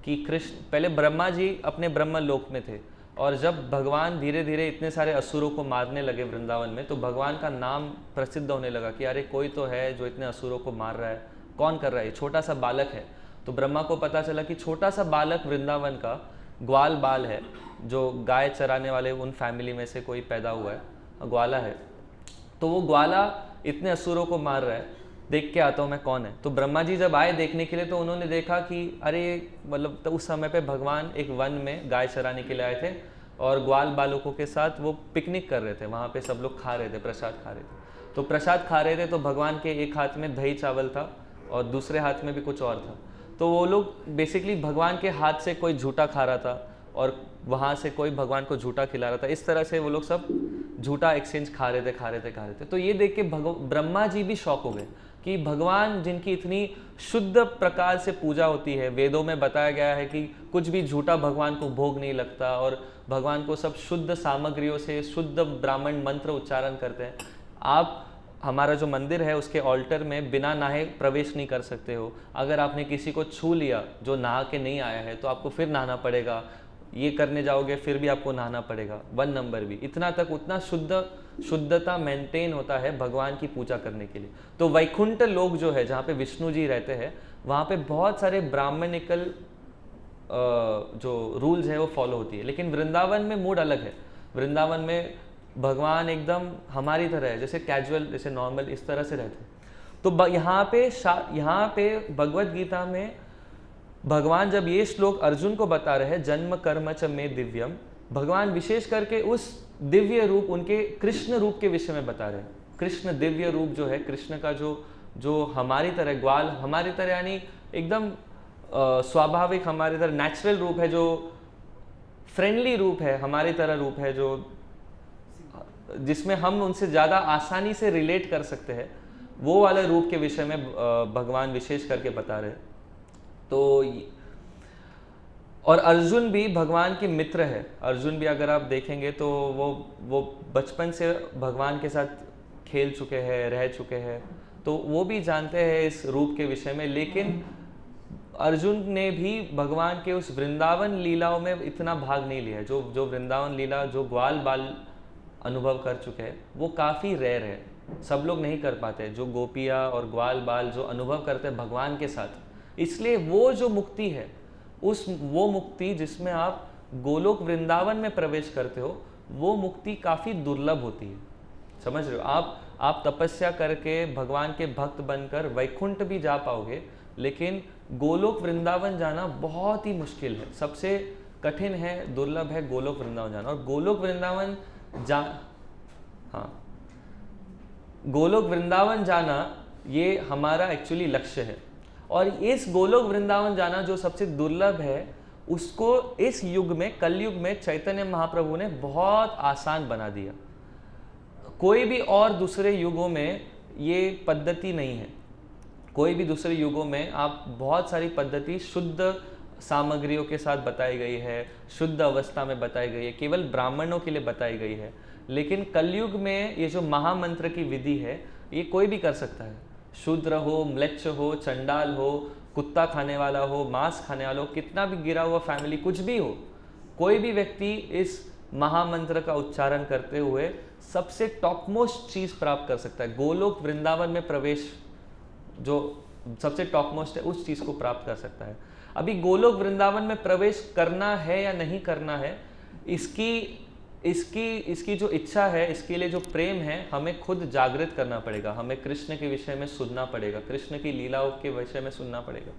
A: कि कृष्ण, पहले ब्रह्मा जी अपने ब्रह्म लोक में थे, और जब भगवान धीरे धीरे इतने सारे असुरों को मारने लगे वृंदावन में, तो भगवान का नाम प्रसिद्ध होने लगा कि अरे कोई तो है जो इतने असुरों को मार रहा है, कौन कर रहा है? छोटा सा बालक है। तो ब्रह्मा को पता चला कि छोटा सा बालक वृंदावन का ग्वाल बाल है, जो गाय चराने वाले उन फैमिली में से कोई पैदा हुआ है, ग्वाला है। तो वो ग्वाला इतने असुरों को मार रहा है, देख के आता हूँ मैं कौन है। तो ब्रह्मा जी जब आए देखने के लिए, तो उन्होंने देखा कि अरे मतलब तो उस समय पे भगवान एक वन में गाय चराने के लिए आए थे और ग्वाल बालकों के साथ वो पिकनिक कर रहे थे। वहाँ पे सब लोग खा रहे थे, प्रसाद खा रहे थे। तो प्रसाद खा रहे थे तो भगवान के एक हाथ में दही चावल था और दूसरे हाथ में भी कुछ और था। तो वो लोग बेसिकली भगवान के हाथ से कोई झूठा खा रहा था और वहाँ से कोई भगवान को झूठा खिला रहा था। इस तरह से वो लोग सब झूठा एक्सचेंज खा रहे थे। तो ये देख के ब्रह्मा जी भी शॉक हो गए कि भगवान जिनकी इतनी शुद्ध प्रकार से पूजा होती है, वेदों में बताया गया है कि कुछ भी झूठा भगवान को भोग नहीं लगता और भगवान को सब शुद्ध सामग्रियों से शुद्ध ब्राह्मण मंत्र उच्चारण करते हैं। आप हमारा जो मंदिर है उसके ऑल्टर में बिना नहाए प्रवेश नहीं कर सकते हो। अगर आपने किसी को छू लिया जो नहा के नहीं आया है तो आपको फिर नहाना पड़ेगा। ये करने जाओगे फिर भी आपको नहाना पड़ेगा, 1 नंबर भी। इतना तक उतना शुद्धता मेंटेन होता है भगवान की पूजा करने के लिए। तो वैकुंठ लोक जो है जहाँ पे विष्णु जी रहते हैं, वहाँ पे बहुत सारे ब्राह्मणिकल जो रूल्स है वो फॉलो होती है। लेकिन वृंदावन में मूड अलग है। वृंदावन में भगवान एकदम हमारी तरह है, जैसे कैजुअल, जैसे नॉर्मल, इस तरह से रहते हैं। तो यहाँ पे भगवत गीता में भगवान जब ये श्लोक अर्जुन को बता रहे हैं, जन्म कर्म च मे दिव्यम, भगवान विशेष करके उस दिव्य रूप, उनके कृष्ण रूप के विषय में बता रहे हैं। कृष्ण दिव्य रूप जो है, कृष्ण का जो हमारी तरह ग्वाल, हमारी तरह यानी एकदम स्वाभाविक हमारी तरह नेचुरल रूप है, जो फ्रेंडली रूप है, हमारी तरह रूप है, जो जिसमें हम उनसे ज़्यादा आसानी से रिलेट कर सकते हैं, वो वाले रूप के विषय में भगवान विशेष करके बता रहे हैं। तो और अर्जुन भी भगवान के मित्र है। अर्जुन भी अगर आप देखेंगे तो वो बचपन से भगवान के साथ खेल चुके हैं, रह चुके हैं, तो वो भी जानते हैं इस रूप के विषय में। लेकिन अर्जुन ने भी भगवान के उस वृंदावन लीलाओं में इतना भाग नहीं लिया। जो वृंदावन लीला, जो ग्वाल बाल अनुभव कर चुके हैं, वो काफ़ी रेयर है, सब लोग नहीं कर पाते। जो गोपियाँ और ग्वाल बाल जो अनुभव करते हैं भगवान के साथ, इसलिए वो जो मुक्ति है, वो मुक्ति जिसमें आप गोलोक वृंदावन में प्रवेश करते हो, वो मुक्ति काफ़ी दुर्लभ होती है। समझ रहे हो? आप तपस्या करके भगवान के भक्त बनकर वैकुंठ भी जा पाओगे, लेकिन गोलोक वृंदावन जाना बहुत ही मुश्किल है। सबसे कठिन है, दुर्लभ है गोलोक वृंदावन जाना। और गोलोक वृंदावन गोलोक वृंदावन जाना ये हमारा एक्चुअली लक्ष्य है। और इस गोलोक वृंदावन जाना जो सबसे दुर्लभ है, उसको इस युग में, कलयुग में चैतन्य महाप्रभु ने बहुत आसान बना दिया। कोई भी और दूसरे युगों में ये पद्धति नहीं है। कोई भी दूसरे युगों में आप बहुत सारी पद्धति शुद्ध सामग्रियों के साथ बताई गई है, शुद्ध अवस्था में बताई गई है, केवल ब्राह्मणों के लिए बताई गई है। लेकिन कलयुग में ये जो महामंत्र की विधि है, ये कोई भी कर सकता है। शूद्र हो, म्लेच्छ हो, चंडाल हो, कुत्ता खाने वाला हो, मांस खाने वाला हो, कितना भी गिरा हुआ फैमिली, कुछ भी हो, कोई भी व्यक्ति इस महामंत्र का उच्चारण करते हुए सबसे टॉपमोस्ट चीज़ प्राप्त कर सकता है। गोलोक वृंदावन में प्रवेश जो सबसे टॉपमोस्ट है, उस चीज़ को प्राप्त कर सकता है। अभी गोलोक वृंदावन में प्रवेश करना है या नहीं करना है, इसकी जो इच्छा है, इसके लिए जो प्रेम है, हमें खुद जागृत करना पड़ेगा। हमें कृष्ण के विषय में सुनना पड़ेगा, कृष्ण की लीलाओं के विषय में सुनना पड़ेगा।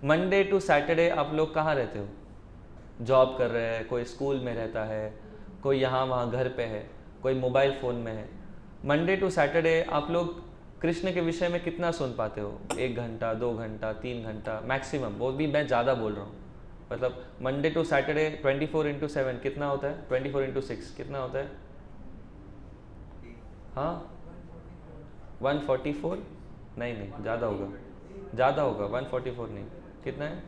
A: मंडे टू सैटरडे आप लोग कहाँ रहते हो? जॉब कर रहे हैं, कोई स्कूल में रहता है, कोई यहाँ वहाँ घर पे है, कोई मोबाइल फ़ोन में है। मंडे टू सैटरडे आप लोग कृष्ण के विषय में कितना सुन पाते हो? 1 घंटा, 2 घंटा, 3 घंटा मैक्सिमम। वो भी मैं ज़्यादा बोल रहा हूँ। मतलब मंडे टू सैटरडे 24/7 कितना होता है? 24/6 कितना होता है? हाँ, 144? नहीं, ज़्यादा होगा, 144 नहीं, कितना है?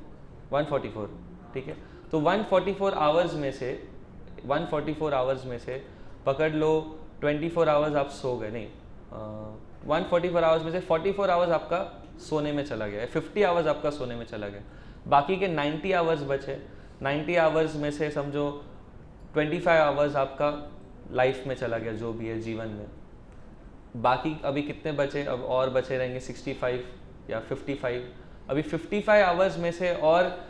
A: 144, ठीक है। तो 144 आवर्स में से पकड़ लो 24 आवर्स आप सो गए, नहीं, 144 आवर्स में से 44 आवर्स आपका सोने में चला गया है, 50 आवर्स आपका सोने में चला गया। बाकी के 90 आवर्स बचे। 90 आवर्स में से समझो 25 आवर्स आपका लाइफ में चला गया, जो भी है जीवन में। बाकी अभी कितने बचे? अब और बचे रहेंगे 65 या 55। अभी 55 आवर्स में से और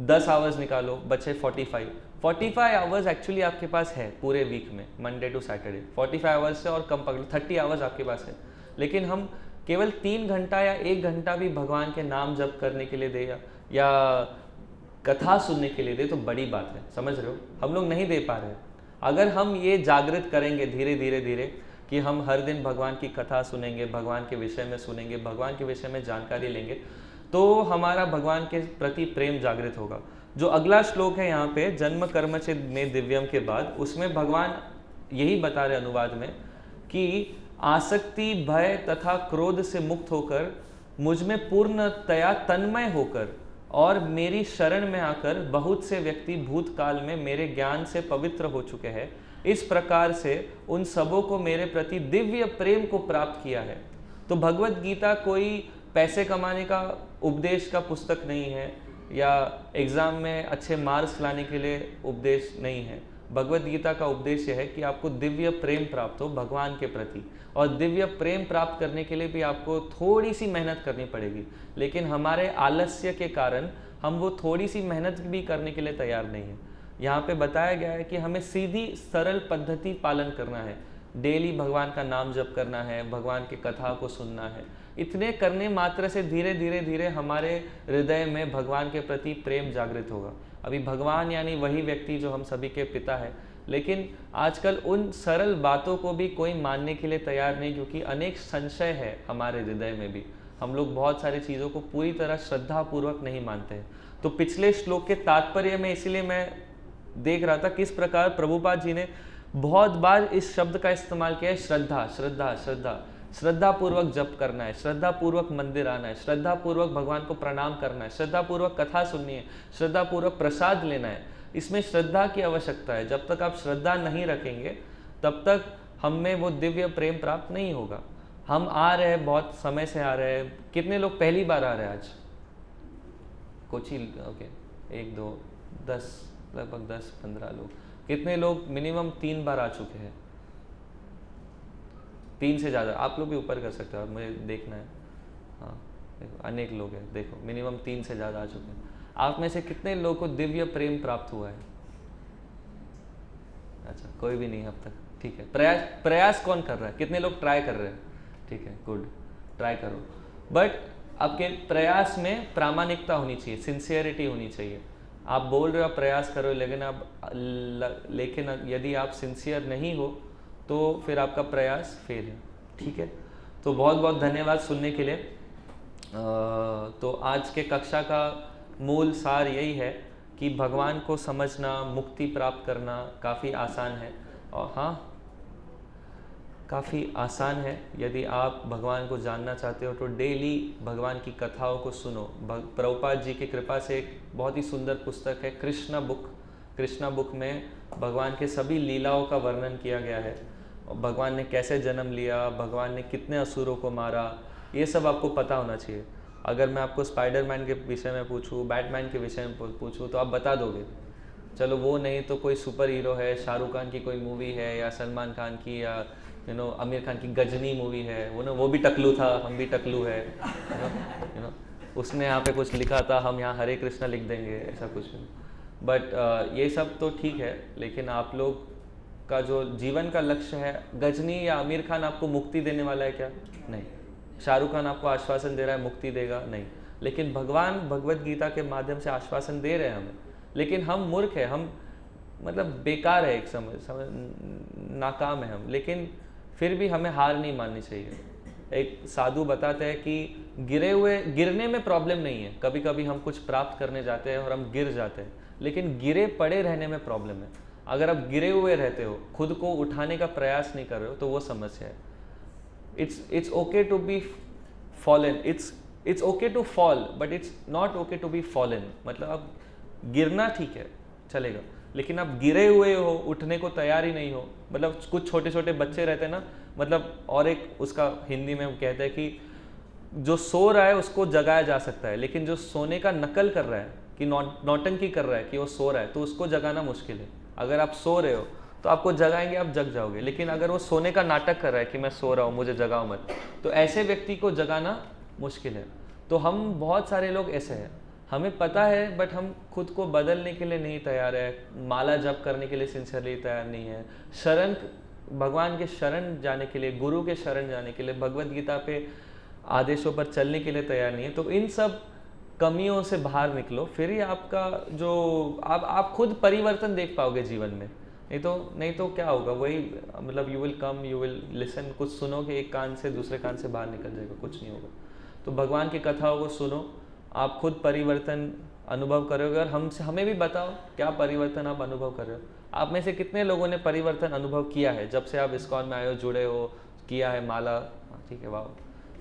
A: 10 आवर्स निकालो, बचे 45 आवर्स एक्चुअली आपके पास है पूरे वीक में, मंडे टू सैटरडे। 45 आवर्स से और कम पकड़ो, 30 आवर्स आपके पास है। लेकिन हम केवल 3 घंटा या 1 घंटा भी भगवान के नाम जप करने के लिए दे या कथा सुनने के लिए दे, तो बड़ी बात है। समझ रहे हो? हम लोग नहीं दे पा रहे। अगर हम ये जागृत करेंगे धीरे धीरे कि हम हर दिन भगवान की कथा सुनेंगे, भगवान के विषय में सुनेंगे, भगवान के विषय में जानकारी लेंगे, तो हमारा भगवान के प्रति प्रेम जागृत होगा। जो अगला श्लोक है यहाँ पे, जन्म कर्म च में दिव्यम के बाद, उसमें भगवान यही बता रहे अनुवाद में कि आसक्ति, भय तथा क्रोध से मुक्त होकर, मुझ में पूर्णतया तन्मय होकर और मेरी शरण में आकर बहुत से व्यक्ति भूतकाल में मेरे ज्ञान से पवित्र हो चुके हैं। इस प्रकार से उन सबों को मेरे प्रति दिव्य प्रेम को प्राप्त किया है। तो भगवत गीता कोई पैसे कमाने का उपदेश का पुस्तक नहीं है, या एग्ज़ाम में अच्छे मार्क्स लाने के लिए उपदेश नहीं है। भगवत गीता का उद्देश्य है कि आपको दिव्य प्रेम प्राप्त हो भगवान के प्रति, और दिव्य प्रेम प्राप्त करने के लिए भी आपको थोड़ी सी मेहनत करनी पड़ेगी। लेकिन हमारे आलस्य के कारण हम वो थोड़ी सी मेहनत भी करने के लिए तैयार नहीं है। यहाँ पे बताया गया है कि हमें सीधी सरल पद्धति पालन करना है। डेली भगवान का नाम जप करना है, भगवान की कथा को सुनना है। इतने करने मात्र से धीरे धीरे धीरे हमारे हृदय में भगवान के प्रति प्रेम जागृत होगा। अभी भगवान यानी वही व्यक्ति जो हम सभी के पिता है, लेकिन आजकल उन सरल बातों को भी कोई मानने के लिए तैयार नहीं, क्योंकि अनेक संशय है हमारे हृदय में भी। हम लोग बहुत सारी चीज़ों को पूरी तरह श्रद्धापूर्वक नहीं मानते हैं। तो पिछले श्लोक के तात्पर्य में इसीलिए मैं देख रहा था किस प्रकार प्रभुपाद जी ने बहुत बार इस शब्द का इस्तेमाल किया है, श्रद्धा श्रद्धा श्रद्धा। श्रद्धा पूर्वक जप करना है, श्रद्धा पूर्वक मंदिर आना है, श्रद्धा पूर्वक भगवान को प्रणाम करना है, श्रद्धा पूर्वक कथा सुननी है, श्रद्धा पूर्वक प्रसाद लेना है। इसमें श्रद्धा की आवश्यकता है। जब तक आप श्रद्धा नहीं रखेंगे तब तक हम में वो दिव्य प्रेम प्राप्त नहीं होगा। हम आ रहे हैं, बहुत समय से आ रहे हैं। कितने लोग पहली बार आ रहे हैं आज? कुछ ही, ओके, 1 2 10, लगभग 10-15 लोग। कितने लोग मिनिमम 3 बार आ चुके हैं? 3 से ज़्यादा। आप लोग भी ऊपर कर सकते हो, मुझे देखना है। हाँ देखो, अनेक लोग हैं, देखो मिनिमम 3 से ज़्यादा आ चुके हैं। आप में से कितने लोगों को दिव्य प्रेम प्राप्त हुआ है? अच्छा, कोई भी नहीं अब तक। ठीक है, प्रयास कौन कर रहा है? कितने लोग ट्राई कर रहे हैं? ठीक है, गुड, ट्राई करो। बट आपके प्रयास में प्रामाणिकता होनी चाहिए, सिंसियरिटी होनी चाहिए। आप बोल रहे हो, आप प्रयास करो, लेकिन यदि आप सिंसियर नहीं हो तो फिर आपका प्रयास फेल है। ठीक है, तो बहुत बहुत धन्यवाद सुनने के लिए। तो आज के कक्षा का मूल सार यही है कि भगवान को समझना, मुक्ति प्राप्त करना काफ़ी आसान है। और हाँ, काफ़ी आसान है। यदि आप भगवान को जानना चाहते हो तो डेली भगवान की कथाओं को सुनो। प्रभुपाद जी की कृपा से एक बहुत ही सुंदर पुस्तक है कृष्णा बुक। कृष्णा बुक में भगवान के सभी लीलाओं का वर्णन किया गया है। भगवान ने कैसे जन्म लिया, भगवान ने कितने असुरों को मारा, ये सब आपको पता होना चाहिए। अगर मैं आपको स्पाइडरमैन के विषय में पूछूं, बैटमैन के विषय में पूछूं तो आप बता दोगे। चलो वो नहीं तो कोई सुपर हीरो है, शाहरुख खान की कोई मूवी है, या सलमान खान की, या आमिर खान की गजनी मूवी है, वो भी टकलू था, हम भी टकलू है, उसने यहाँ पे कुछ लिखा था, हम यहाँ हरे कृष्णा लिख देंगे, ऐसा कुछ नहीं। बट ये सब तो ठीक है, लेकिन आप लोग का जो जीवन का लक्ष्य है, गजनी या आमिर खान आपको मुक्ति देने वाला है क्या? नहीं। शाहरुख खान आपको आश्वासन दे रहा है मुक्ति देगा? नहीं। लेकिन भगवान भगवत गीता के माध्यम से आश्वासन दे रहे हैं हमें, लेकिन हम मूर्ख है, हम मतलब बेकार है, एक समझ नाकाम है हम। लेकिन फिर भी हमें हार नहीं माननी चाहिए। एक साधु बताते हैं कि गिरने में प्रॉब्लम नहीं है। कभी कभी हम कुछ प्राप्त करने जाते हैं और हम गिर जाते हैं, लेकिन गिरे पड़े रहने में प्रॉब्लम है। अगर आप गिरे हुए रहते हो, खुद को उठाने का प्रयास नहीं कर रहे हो, तो वो समस्या है। It's okay to be fallen, it's okay to fall, but it's not okay to be fallen. मतलब अब गिरना ठीक है, चलेगा, लेकिन आप गिरे हुए हो, उठने को तैयार ही नहीं हो। मतलब कुछ छोटे छोटे बच्चे रहते हैं ना, मतलब, और एक उसका हिंदी में कहते हैं कि जो सो रहा है उसको जगाया जा सकता है, लेकिन जो सोने का नकल कर रहा है, कि नौटंकी कर रहा है कि वो सो रहा है, तो उसको जगाना मुश्किल है। अगर आप सो रहे हो तो आपको जगाएंगे, आप जग जाओगे। लेकिन अगर वो सोने का नाटक कर रहा है कि मैं सो रहा हूँ, मुझे जगाओ मत, तो ऐसे व्यक्ति को जगाना मुश्किल है। तो हम बहुत सारे लोग ऐसे हैं, हमें पता है, बट हम खुद को बदलने के लिए नहीं तैयार है। माला जप करने के लिए सिंसियरली तैयार नहीं है। शरण, भगवान के शरण जाने के लिए, गुरु के शरण जाने के लिए, भगवत गीता पे आदेशों पर चलने के लिए तैयार नहीं है। तो इन सब कमियों से बाहर निकलो, फिर ही आपका जो आप खुद परिवर्तन देख पाओगे जीवन में। नहीं तो क्या होगा, वही, मतलब you will come, you will listen, कुछ सुनोगे एक कान से, दूसरे कान से बाहर निकल जाएगा, कुछ नहीं होगा। तो भगवान की कथाओं को सुनो, आप खुद परिवर्तन अनुभव करोगे। और हमें भी बताओ क्या परिवर्तन आप अनुभव कर रहे हो। आप में से कितने लोगों ने परिवर्तन अनुभव किया है जब से आप इस्कॉन में आए हो, जुड़े हो, किया है माला? ठीक है, वाह,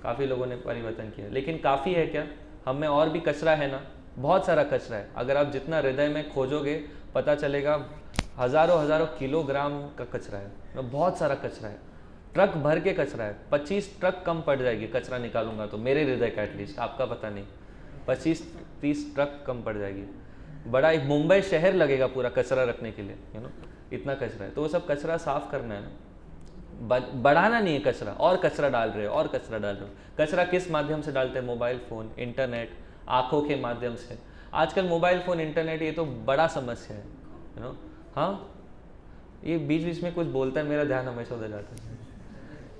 A: काफ़ी लोगों ने परिवर्तन किया। लेकिन काफ़ी है क्या? हम में और भी कचरा है ना, बहुत सारा कचरा है। अगर आप जितना हृदय में खोजोगे, पता चलेगा हज़ारों किलोग्राम का कचरा है, बहुत सारा कचरा है, ट्रक भर के कचरा है। 25 ट्रक कम पड़ जाएगी कचरा निकालूंगा तो, मेरे हृदय का एटलीस्ट, आपका पता नहीं, 25-30 ट्रक कम पड़ जाएगी। बड़ा एक मुंबई शहर लगेगा पूरा कचरा रखने के लिए, इतना कचरा है। तो वो सब कचरा साफ करना है ना, बढ़ाना नहीं है कचरा। और कचरा डाल रहे हो, और कचरा डाल रहे हो। कचरा किस माध्यम से डालते हैं? मोबाइल फ़ोन, इंटरनेट, आँखों के माध्यम से। आजकल मोबाइल फ़ोन, इंटरनेट, ये तो बड़ा समस्या है, हाँ। ये बीच बीच में कुछ बोलता है, मेरा ध्यान हमेशा उधर जाता है।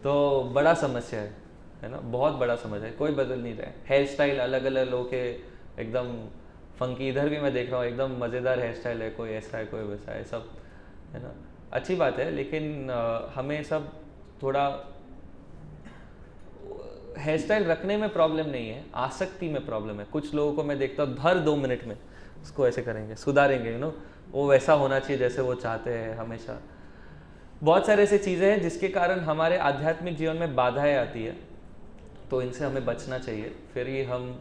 A: तो बड़ा समस्या है ना, बहुत बड़ा समस्या है, कोई बदल नहीं रहा है। हेयर स्टाइल अलग अलग लोग के एकदम फंकी, इधर भी मैं देख रहा हूँ एकदम मज़ेदार हेयर स्टाइल है, कोई ऐसा है कोई वैसा है, सब है ना, अच्छी बात है। लेकिन हमें सब थोड़ा हेयर स्टाइल रखने में प्रॉब्लम नहीं है, आसक्ति में प्रॉब्लम है। कुछ लोगों को मैं देखता हूँ हर 2 मिनट में उसको ऐसे करेंगे, सुधारेंगे, यू नो, वो वैसा होना चाहिए जैसे वो चाहते हैं हमेशा। बहुत सारे ऐसी चीज़ें हैं जिसके कारण हमारे आध्यात्मिक जीवन में बाधाएं आती है, तो इनसे हमें बचना चाहिए, फिर ही हम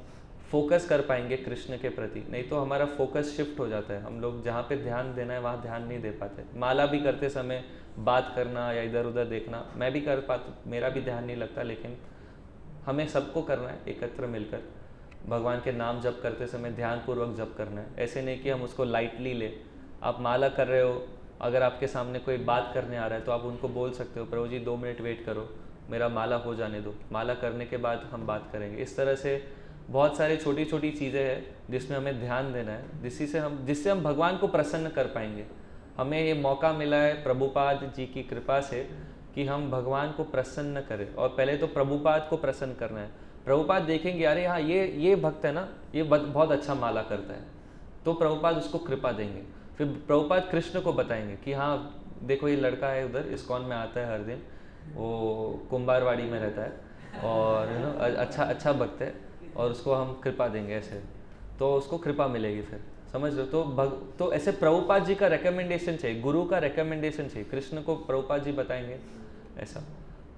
A: फोकस कर पाएंगे कृष्ण के प्रति। नहीं तो हमारा फोकस शिफ्ट हो जाता है, हम लोग जहाँ पे ध्यान देना है वहाँ ध्यान नहीं दे पाते। माला भी करते समय बात करना या इधर उधर देखना, मैं भी कर पाता, मेरा भी ध्यान नहीं लगता, लेकिन हमें सबको करना है एकत्र मिलकर। भगवान के नाम जप करते समय ध्यानपूर्वक जप करना है, ऐसे नहीं कि हम उसको लाइटली ले। आप माला कर रहे हो, अगर आपके सामने कोई बात करने आ रहा है तो आप उनको बोल सकते हो, प्रभु जी 2 मिनट वेट करो, मेरा माला हो जाने दो, माला करने के बाद हम बात करेंगे। इस तरह से बहुत सारी छोटी छोटी चीज़ें हैं जिसमें हमें ध्यान देना है, जिससे हम भगवान को प्रसन्न कर पाएंगे। हमें ये मौका मिला है प्रभुपाद जी की कृपा से कि हम भगवान को प्रसन्न करें, और पहले तो प्रभुपाद को प्रसन्न करना है। प्रभुपाद देखेंगे अरे हाँ ये भक्त है ना, ये बहुत अच्छा माला करता है, तो प्रभुपाद उसको कृपा देंगे। फिर प्रभुपाद कृष्ण को बताएंगे कि हाँ देखो ये लड़का है उधर इस्कॉन में आता है हर दिन, वो कुंभारवाड़ी में रहता है और यू नो अच्छा भक्त है, और उसको हम कृपा देंगे ऐसे, तो उसको कृपा मिलेगी। फिर समझ लो, तो ऐसे प्रभुपाद जी का रिकमेंडेशन चाहिए, गुरु का रिकमेंडेशन चाहिए, कृष्ण को प्रभुपाद जी बताएंगे ऐसा।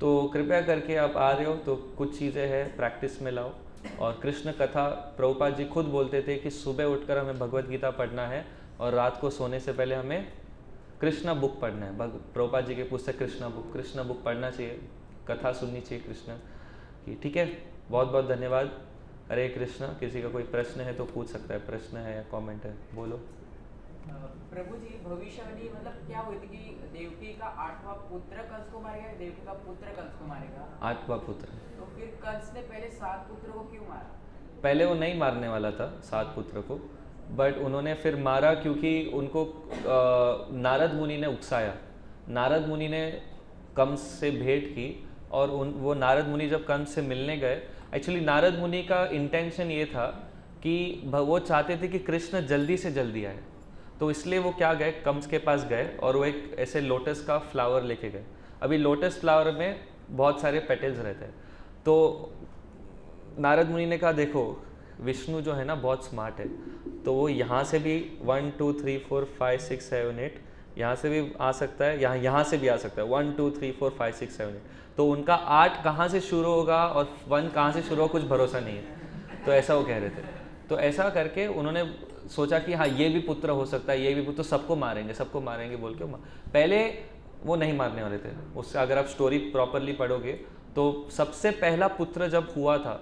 A: तो कृपया करके आप आ रहे हो तो कुछ चीज़ें हैं प्रैक्टिस में लाओ। और कृष्ण कथा प्रभुपाद जी खुद बोलते थे कि सुबह उठकर हमें भगवत गीता पढ़ना है और रात को सोने से पहले हमें कृष्णा बुक पढ़ना है। प्रभुपाद जी के पुस्तक कृष्णा बुक पढ़ना चाहिए, कथा सुननी चाहिए कृष्ण की। ठीक है, बहुत बहुत धन्यवाद। हरे कृष्ण। किसी का कोई प्रश्न है तो पूछ सकता है, प्रश्न है या कमेंट है, बोलो।
B: प्रभु जी भविष्यवाणी मतलब क्या हुई थी कि देवकी का 8वां पुत्र कंस को मारेगा, देवकी का पुत्र कंस को मारेगा?
A: 8वां पुत्र।
B: तो फिर कंस ने पहले 7 पुत्रों को क्यों मारा?
A: पहले वो नहीं मारने वाला था 7 पुत्र को, बट उन्होंने फिर मारा क्योंकि उनको नारद मुनि ने उकसाया। नारद मुनि ने कंस से भेंट की, और वो नारद मुनि जब कंस से मिलने गए, एक्चुअली नारद मुनि का इंटेंशन ये था कि वो चाहते थे कि कृष्ण जल्दी से जल्दी आए, तो इसलिए वो क्या गए, कंस के पास गए और वो एक ऐसे लोटस का फ्लावर लेके गए। अभी लोटस फ्लावर में बहुत सारे पेटल्स रहते हैं, तो नारद मुनि ने कहा देखो विष्णु जो है ना बहुत स्मार्ट है, तो वो यहाँ से भी 1 2 3 4 5 6 7 8 यहाँ से भी आ सकता है, यहाँ से भी आ सकता है, 1 2 3 4 5 6 7 8। तो उनका 8 कहाँ से शुरू होगा और 1 कहाँ से शुरू होगा कुछ भरोसा नहीं है, तो ऐसा वो कह रहे थे। तो ऐसा करके उन्होंने सोचा कि हाँ ये भी पुत्र हो सकता है, ये भी पुत्र, सबको मारेंगे बोल के पहले वो नहीं मारने वाले थे। उससे अगर आप स्टोरी प्रॉपरली पढ़ोगे तो सबसे पहला पुत्र जब हुआ था,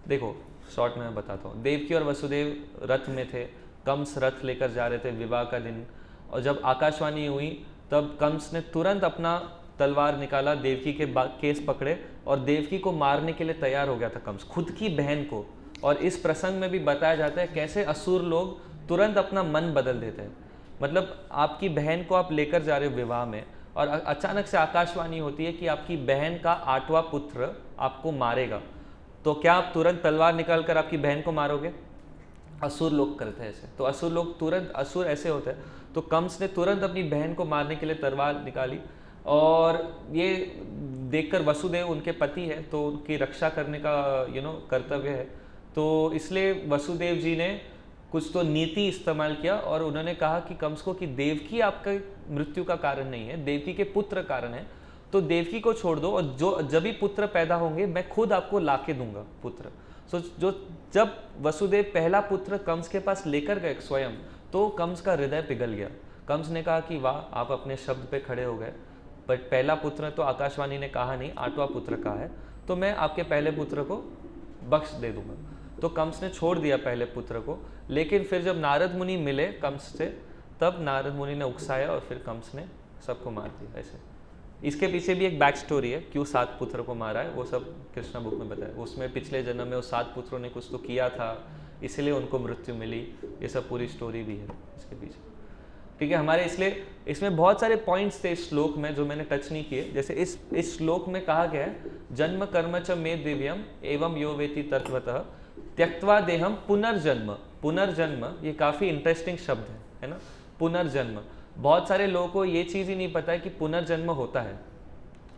A: देखो शॉर्ट में मैं बताता हूँ। देवकी और वसुदेव रथ में थे, कंस रथ लेकर जा रहे थे विवाह का दिन, और जब आकाशवाणी हुई तब कंस ने तुरंत अपना तलवार निकाला, देवकी के केस पकड़े और देवकी को मारने के लिए तैयार हो गया था कंस, खुद की बहन को। और इस प्रसंग में भी बताया जाता है कैसे असुर लोग तुरंत अपना मन बदल देते हैं। मतलब आपकी बहन को आप लेकर जा रहे हो विवाह में, और अचानक से आकाशवाणी होती है कि आपकी बहन का 8वां पुत्र आपको मारेगा, तो क्या आप तुरंत तलवार निकाल कर आपकी बहन को मारोगे? असुर लोग करते हैं ऐसे। तो असुर लोग तुरंत, असुर ऐसे होते हैं। तो कंस ने तुरंत अपनी बहन को मारने के लिए तलवार निकाली, और ये देखकर वसुदेव उनके पति है तो उनकी रक्षा करने का कर्तव्य है, तो इसलिए वसुदेव जी ने कुछ तो नीति इस्तेमाल किया और उन्होंने कहा कि कंस को कि देवकी आपका मृत्यु का कारण नहीं है, देवकी के पुत्र कारण है, तो देवकी को छोड़ दो, और जब भी पुत्र पैदा होंगे मैं खुद आपको लाके दूंगा पुत्र। जब वसुदेव पहला पुत्र कंस के पास लेकर गए स्वयं, तो कंस का हृदय पिघल गया। कंस ने कहा कि वाह आप अपने शब्द पे खड़े हो गए, बट पहला पुत्र तो आकाशवाणी ने कहा नहीं, 8वां पुत्र कहा है, तो मैं आपके पहले पुत्र को बख्श दे दूंगा। तो कंस ने छोड़ दिया पहले पुत्र को, लेकिन फिर जब नारद मुनि मिले कंस से, तब नारद मुनि ने उकसाया और फिर कंस ने सबको मार दिया। ऐसे इसके पीछे भी एक बैक स्टोरी है, क्यों 7 पुत्र को मारा है, वो सब कृष्णा बुक में बताया। उसमें पिछले जन्म में वो 7 पुत्रों ने कुछ तो किया था, इसलिए उनको मृत्यु मिली, ये सब पूरी स्टोरी भी है इसके पीछे। ठीक है। हमारे इसलिए इसमें बहुत सारे पॉइंट्स थे इस श्लोक में जो मैंने टच नहीं किए। जैसे इस श्लोक में कहा गया है जन्म कर्म च मे दिव्यम एवं यो वेति तत्वतः त्यक्त्वा देहम पुनर्जन्म। पुनर्जन्म ये काफ़ी इंटरेस्टिंग शब्द है ना, पुनर्जन्म। बहुत सारे लोगों को ये चीज़ ही नहीं पता है कि पुनर्जन्म होता है।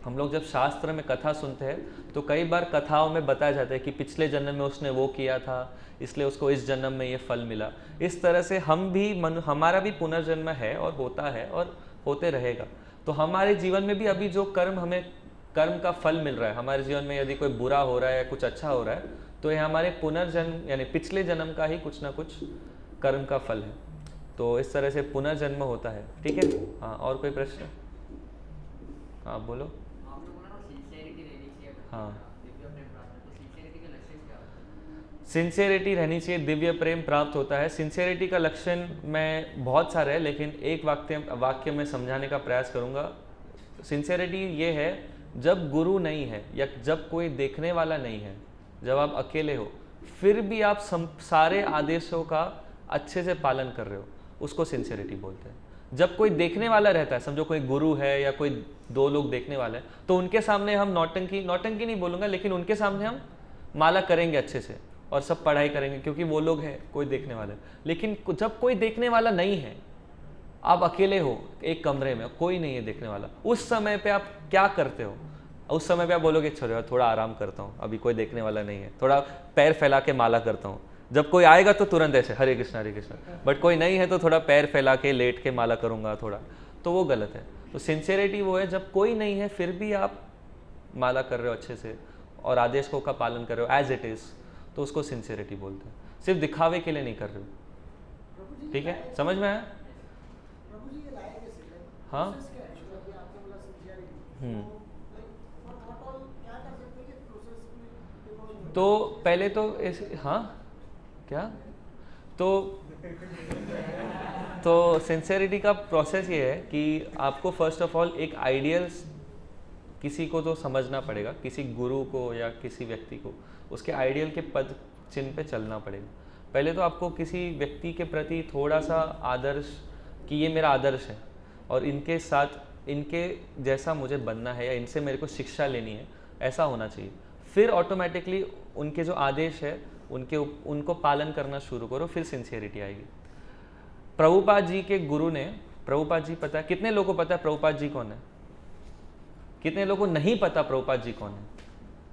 A: हम लोग जब शास्त्र में कथा सुनते हैं तो कई बार कथाओं में बताया जाता है कि पिछले जन्म में उसने वो किया था इसलिए उसको इस जन्म में ये फल मिला। इस तरह से हम भी हमारा भी पुनर्जन्म है और होता है और होते रहेगा। तो हमारे जीवन में भी अभी जो हमें कर्म का फल मिल रहा है, हमारे जीवन में यदि कोई बुरा हो रहा है या कुछ अच्छा हो रहा है तो ये हमारे पुनर्जन्म यानी पिछले जन्म का ही कुछ ना कुछ कर्म का फल है। तो इस तरह से पुनर्जन्म होता है। ठीक है। हाँ, और कोई प्रश्न? हाँ बोलो। हाँ, सिंसियरिटी रहनी चाहिए, दिव्य प्रेम प्राप्त होता है। सिंसियरिटी का लक्षण में बहुत सारे हैं लेकिन एक वाक्य में समझाने का प्रयास करूँगा। सिंसियरिटी ये है जब गुरु नहीं है या जब कोई देखने वाला नहीं है, जब आप अकेले हो फिर भी आप सारे आदेशों का अच्छे से पालन कर रहे हो, उसको सिंसियरिटी बोलते हैं। जब कोई देखने वाला रहता है, समझो कोई गुरु है या कोई दो लोग देखने वाले हैं, तो उनके सामने हम नौटंकी नहीं बोलूँगा लेकिन उनके सामने हम माला करेंगे अच्छे से और सब पढ़ाई करेंगे क्योंकि वो लोग हैं, कोई देखने वाले। लेकिन जब कोई देखने वाला नहीं है, आप अकेले हो एक कमरे में, कोई नहीं है देखने वाला, उस समय पे आप क्या करते हो? उस समय पे आप बोलोगे चलो थोड़ा आराम करता हूँ, अभी कोई देखने वाला नहीं है, थोड़ा पैर फैला के माला करता हूँ। जब कोई आएगा तो तुरंत ऐसे हरे कृष्णा, बट कोई नहीं है तो थोड़ा पैर फैला के लेट के माला करूँगा थोड़ा, तो वो गलत है। तो सिंसियरिटी वो है जब कोई नहीं है फिर भी आप माला कर रहे हो अच्छे से और आदेशों का पालन कर रहे हो एज इट इज़, तो उसको सिंसियरिटी बोलते हैं। सिर्फ दिखावे के लिए नहीं कर रहे हो। ठीक है, समझ में आया? हाँ। तो पहले तो हाँ क्या तो सिंसियरिटी का प्रोसेस ये है कि आपको फर्स्ट ऑफ ऑल एक आइडियल किसी को तो समझना पड़ेगा, किसी गुरु को या किसी व्यक्ति को उसके आइडियल के पद चिन्ह पे चलना पड़ेगा। पहले तो आपको किसी व्यक्ति के प्रति थोड़ा सा आदर्श कि ये मेरा आदर्श है और इनके साथ इनके जैसा मुझे बनना है या इनसे मेरे को शिक्षा लेनी है, ऐसा होना चाहिए। फिर ऑटोमेटिकली उनके जो आदेश है उनको पालन करना शुरू करो, फिर सिंसियरिटी आएगी। प्रभुपाद जी के गुरु ने, प्रभुपाद जी पता है कितने लोगों को पता है प्रभुपाद जी कौन है? कितने लोगों को नहीं पता प्रभुपाद जी कौन है?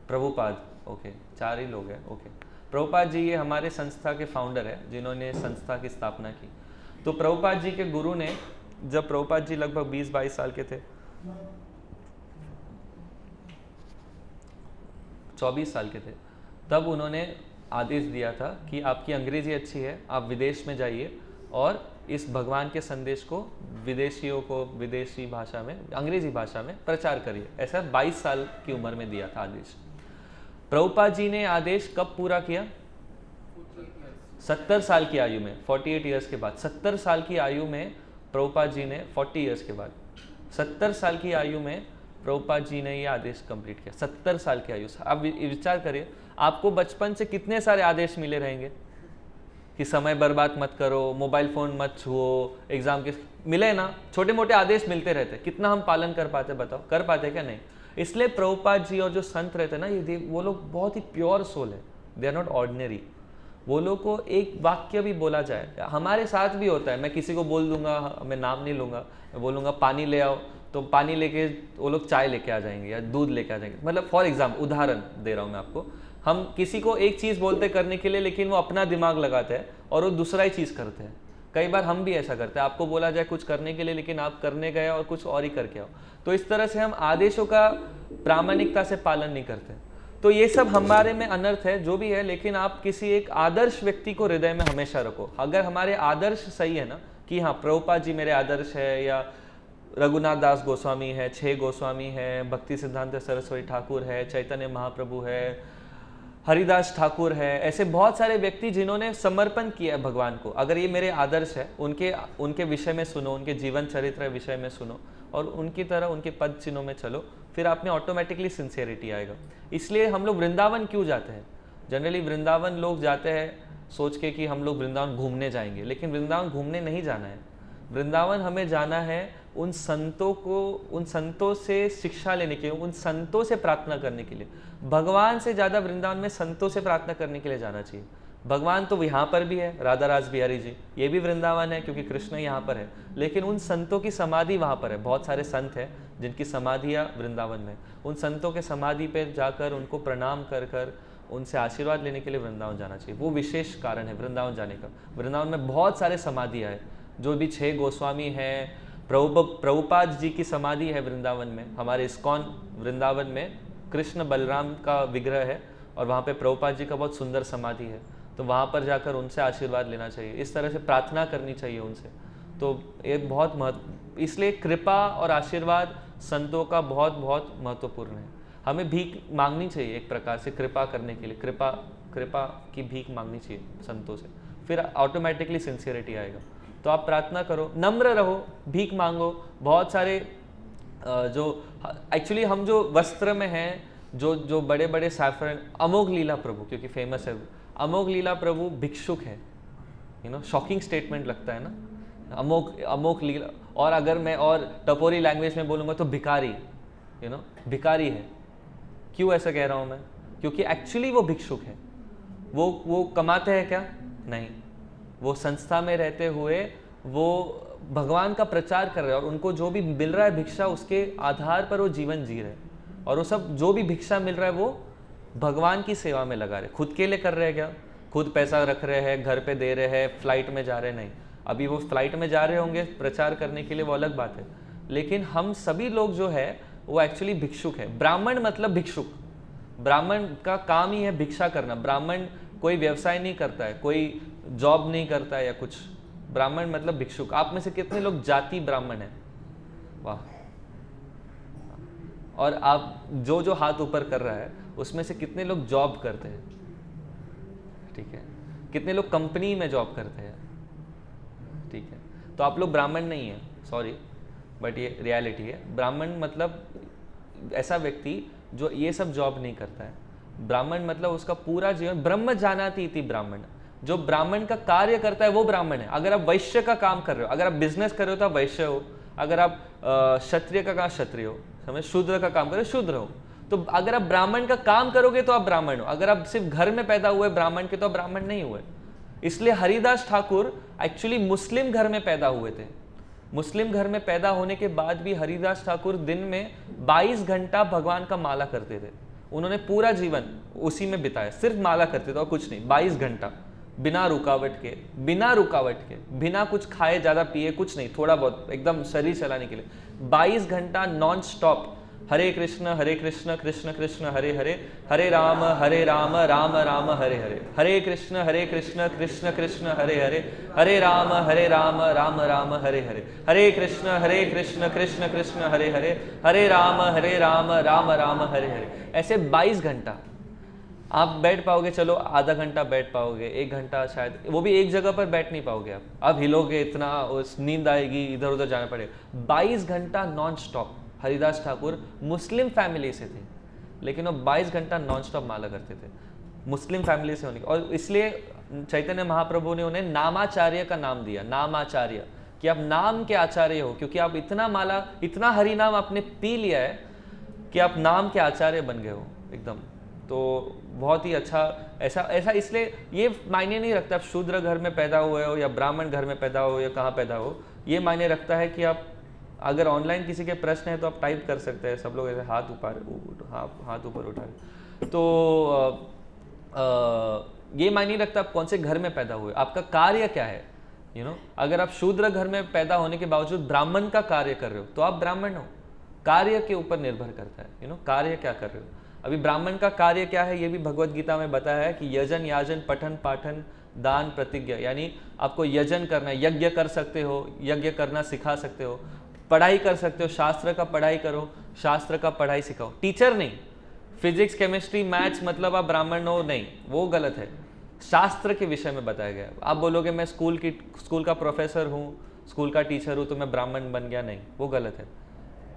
A: प्रभुपाद, ओके, 4 ही लोग हैं। ओके, प्रभुपाद जी ये हमारे संस्था के फाउंडर है जिन्होंने संस्था की स्थापना की। तो प्रभुपाद जी के गुरु ने, जब प्रभुपाद जी लगभग 20-22 साल के थे, 24 साल के थे, तब उन्होंने आदेश दिया था कि आपकी अंग्रेजी अच्छी है, आप विदेश में जाइए और इस भगवान के संदेश को विदेशियों को विदेशी भाषा में, अंग्रेजी भाषा में प्रचार करिए। ऐसा 22 साल की उम्र में दिया था आदेश। प्रभुपाद जी ने आदेश कब पूरा किया? 70 साल की आयु में, 48 ईयर्स के बाद। 70 साल की आयु में प्रभुपाद जी ने 40 ईयर्स के बाद 70 साल की आयु में प्रभुपाद जी ने ये आदेश कंप्लीट किया। 70 साल की आयु से। अब विचार करिए, आपको बचपन से कितने सारे आदेश मिले रहेंगे कि समय बर्बाद मत करो, मोबाइल फ़ोन मत छुओ, एग्ज़ाम के मिले ना, छोटे मोटे आदेश मिलते रहते। कितना हम पालन कर पाते? बताओ, कर पाते क्या? नहीं। इसलिए प्रभुपाद जी और जो संत रहते हैं ना, ये वो लोग बहुत ही प्योर सोल है, दे आर नॉट ऑर्डिनरी। वो लोग को एक वाक्य भी बोला जाए, हमारे साथ भी होता है, मैं किसी को बोल दूंगा, मैं नाम नहीं लूँगा, मैं बोलूँगा पानी ले आओ, तो पानी लेके वो लोग चाय लेके आ जाएंगे या दूध लेके आ जाएंगे। मतलब फॉर एग्जाम्पल, उदाहरण दे रहा हूँ मैं आपको। हम किसी को एक चीज़ बोलते करने के लिए, लेकिन वो अपना दिमाग लगाते हैं और वो दूसरा ही चीज़ करते हैं। कई बार हम भी ऐसा करते हैं, आपको बोला जाए कुछ करने के लिए लेकिन आप करने गए और कुछ और ही करके आओ। तो इस तरह से हम आदेशों का प्रामाणिकता से पालन नहीं करते। तो ये सब हमारे में अनर्थ है जो भी है, लेकिन आप किसी एक आदर्श व्यक्ति को हृदय में हमेशा रखो। अगर हमारे आदर्श सही है ना, कि हाँ प्रभुपाद जी मेरे आदर्श है, या रघुनाथ दास गोस्वामी है, 6 गोस्वामी है, भक्ति सिद्धांत सरस्वती ठाकुर है, चैतन्य महाप्रभु है, हरिदास ठाकुर है, ऐसे बहुत सारे व्यक्ति जिन्होंने समर्पण किया है भगवान को। अगर ये मेरे आदर्श है, उनके विषय में सुनो, उनके जीवन चरित्र विषय में सुनो और उनकी तरह उनके पद चिन्हों में चलो, फिर आप में ऑटोमेटिकली सिंसियरिटी आएगा। इसलिए हम लोग वृंदावन क्यों जाते हैं? जनरली वृंदावन लोग जाते हैं सोच के कि हम लोग वृंदावन घूमने जाएंगे, लेकिन वृंदावन घूमने नहीं जाना है। वृंदावन हमें जाना है उन संतों से शिक्षा लेने के लिए, उन संतों से प्रार्थना करने के लिए। भगवान से ज़्यादा वृंदावन में संतों से प्रार्थना करने के लिए जाना चाहिए। भगवान तो यहाँ पर भी है, राधा रास बिहारी जी, ये भी वृंदावन है क्योंकि कृष्ण यहाँ पर है, लेकिन उन संतों की समाधि वहाँ पर है। बहुत सारे संत हैं जिनकी समाधियाँ वृंदावन में, उन संतों के समाधि पे जाकर उनको प्रणाम कर कर उनसे आशीर्वाद लेने के लिए वृंदावन जाना चाहिए। वो विशेष कारण है वृंदावन जाने का। वृंदावन में बहुत सारे समाधियाँ हैं, जो भी 6 गोस्वामी हैं, प्रभुपाद जी की समाधि है वृंदावन में। हमारे इस्कॉन वृंदावन में कृष्ण बलराम का विग्रह है और वहाँ पे प्रभुपाद जी का बहुत सुंदर समाधि है, तो वहाँ पर जाकर उनसे आशीर्वाद लेना चाहिए, इस तरह से प्रार्थना करनी चाहिए उनसे। तो ये बहुत महत्व, इसलिए कृपा और आशीर्वाद संतों का बहुत बहुत महत्वपूर्ण है। हमें भीख मांगनी चाहिए एक प्रकार से कृपा करने के लिए, कृपा की भीख मांगनी चाहिए संतों से, फिर ऑटोमेटिकली सिंसियरिटी आएगा। तो आप प्रार्थना करो, नम्र रहो, भीख मांगो। बहुत सारे जो एक्चुअली हम जो वस्त्र में हैं, जो बड़े बड़े सैफरन, अमोघ लीला प्रभु क्योंकि फेमस है, अमोघ लीला प्रभु भिक्षुक है। शॉकिंग स्टेटमेंट लगता है ना, अमोघ लीला। और अगर मैं और टपोरी लैंग्वेज में बोलूँगा तो भिखारी, भिखारी है। क्यों ऐसा कह रहा हूँ मैं? क्योंकि एक्चुअली वो भिक्षुक है। वो कमाते हैं क्या? नहीं, वो संस्था में रहते हुए वो भगवान का प्रचार कर रहे हैं और उनको जो भी मिल रहा है भिक्षा, उसके आधार पर वो जीवन जी रहे हैं। और वो सब जो भी भिक्षा मिल रहा है वो भगवान की सेवा में लगा रहे। खुद के लिए कर रहे हैं क्या? खुद पैसा रख रहे हैं, घर पे दे रहे हैं, फ्लाइट में जा रहे हैं? नहीं। अभी वो फ्लाइट में जा रहे होंगे प्रचार करने के लिए, वो अलग बात है। लेकिन हम सभी लोग जो है वो एक्चुअली भिक्षुक है। ब्राह्मण मतलब भिक्षुक। ब्राह्मण का काम ही है भिक्षा करना। ब्राह्मण कोई व्यवसाय नहीं करता है, कोई जॉब नहीं करता है या कुछ। ब्राह्मण मतलब भिक्षुक। आप में से कितने लोग जाति ब्राह्मण हैं? वाह। और आप जो हाथ ऊपर कर रहा है उसमें से कितने लोग जॉब करते हैं? ठीक है, कितने लोग कंपनी में जॉब करते हैं? ठीक है, तो आप लोग ब्राह्मण नहीं है, सॉरी, बट ये रियलिटी है। ब्राह्मण मतलब ऐसा व्यक्ति जो ये सब जॉब नहीं करता है। ब्राह्मण मतलब उसका पूरा जीवन ब्रह्म जानाति इति ब्राह्मण। जो ब्राह्मण का कार्य करता है वो ब्राह्मण है। अगर आप वैश्य का काम कर रहे हो, अगर आप बिजनेस कर रहे हो तो आप वैश्य हो। अगर आप क्षत्रिय का काम क्षत्रिय हो, समझ, शूद्र का काम कर रहे हो शूद्र हो। तो अगर आप ब्राह्मण का काम करोगे तो आप ब्राह्मण हो। अगर आप सिर्फ घर में पैदा हुए ब्राह्मण के तो आप ब्राह्मण नहीं हुए। इसलिए हरिदास ठाकुर एक्चुअली मुस्लिम घर में पैदा हुए थे। मुस्लिम घर में पैदा होने के बाद भी हरिदास ठाकुर दिन में 22 घंटा भगवान का माला करते थे। उन्होंने पूरा जीवन उसी में बिताया, सिर्फ माला करते थे और कुछ नहीं। 22 घंटा बिना रुकावट के, बिना कुछ खाए, ज़्यादा पिए, कुछ नहीं, थोड़ा बहुत एकदम शरीर चलाने के लिए 22 घंटा नॉन स्टॉप हरे कृष्ण कृष्ण कृष्ण हरे हरे, हरे राम राम राम हरे हरे, हरे कृष्ण कृष्ण कृष्ण हरे हरे, हरे राम राम राम हरे हरे, हरे कृष्ण कृष्ण कृष्ण हरे हरे, हरे राम राम राम हरे हरे। ऐसे 22 घंटा आप बैठ पाओगे? चलो आधा घंटा बैठ पाओगे, 1 घंटा शायद, वो भी एक जगह पर बैठ नहीं पाओगे आप। अब हिलोगे इतना, उस नींद आएगी, इधर उधर जाना पड़ेगा। 22 घंटा non stop. Haridas Thakur Muslim family से थे, लेकिन वो 22 घंटा नॉन स्टॉप माला करते थे, मुस्लिम फैमिली से होने। और इसलिए चैतन्य महाप्रभु ने उन्हें नामाचार्य का नाम दिया। नामाचार्य, कि आप नाम के आचार्य हो, क्योंकि आप इतना माला, इतना हरि नाम आपने पी लिया है कि आप नाम के आचार्य बन गए हो एकदम। तो बहुत ही अच्छा। ऐसा इसलिए ये मायने नहीं रखता आप शूद्र घर में पैदा हुए हो या ब्राह्मण घर में पैदा हो या कहाँ पैदा हो। ये मायने रखता है कि आप, अगर ऑनलाइन किसी के प्रश्न है तो आप टाइप कर सकते हैं। सब लोग ऐसे हाथ ऊपर उठा रहे। तो ये मायने नहीं रखता आप कौन से घर में पैदा हुए, आपका कार्य क्या है। अगर आप शूद्र घर में पैदा होने के बावजूद ब्राह्मण का कार्य कर रहे हो तो आप ब्राह्मण हो। कार्य के ऊपर निर्भर करता है, कार्य क्या कर रहे हो। अभी ब्राह्मण का कार्य क्या है, ये भी भगवत गीता में बताया है कि यजन, याजन, पठन, पाठन, दान, प्रतिज्ञा। यानी आपको यजन करना है, यज्ञ कर सकते हो, यज्ञ करना सिखा सकते हो, पढ़ाई कर सकते हो, शास्त्र का पढ़ाई करो, शास्त्र का पढ़ाई सिखाओ। टीचर नहीं, फिजिक्स, केमिस्ट्री, मैथ्स मतलब आप ब्राह्मण हो, नहीं, वो गलत है। शास्त्र के विषय में बताया गया। आप बोलोगे मैं स्कूल का प्रोफेसर हूँ, स्कूल का टीचर हूँ तो मैं ब्राह्मण बन गया, नहीं, वो गलत है।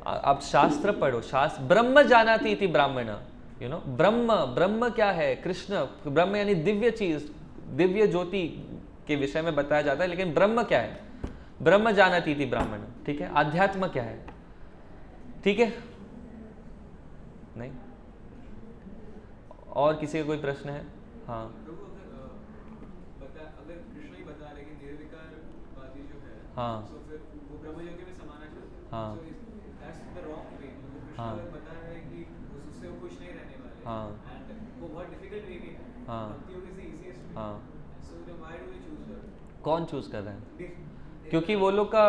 A: आप शास्त्र पढ़ो। शास्त्र ब्रह्म जानाति इति ब्राह्मण। ब्रह्म क्या है? कृष्ण। ब्रह्म यानी दिव्य चीज, दिव्य ज्योति के विषय में बताया जाता है। लेकिन ब्रह्म क्या है? ब्रह्म जानती थी ब्राह्मण, ठीक है। अध्यात्म क्या है, ठीक है, नहीं? और किसी का कोई प्रश्न है? हाँ
E: अगर कृष्ण ही बता रहे कि निर्विकारवादी जो है,
A: हाँ
E: तो फिर वो ब्रह्मयोगी में समाना चाहते हैं।
A: हाँ
E: So that's the wrong way. Krishna
A: हाँ
E: अगर बता रहे हैं कि उससे वो खुश नहीं रहने वाले,
A: हाँ
E: and वो बहुत difficult way भी है,
A: हाँ
E: भक्ति योगी से easiest way.
A: हाँ।
E: So then why do we choose that?
A: कौन चूज कर रहे हैं? क्योंकि वो लोग का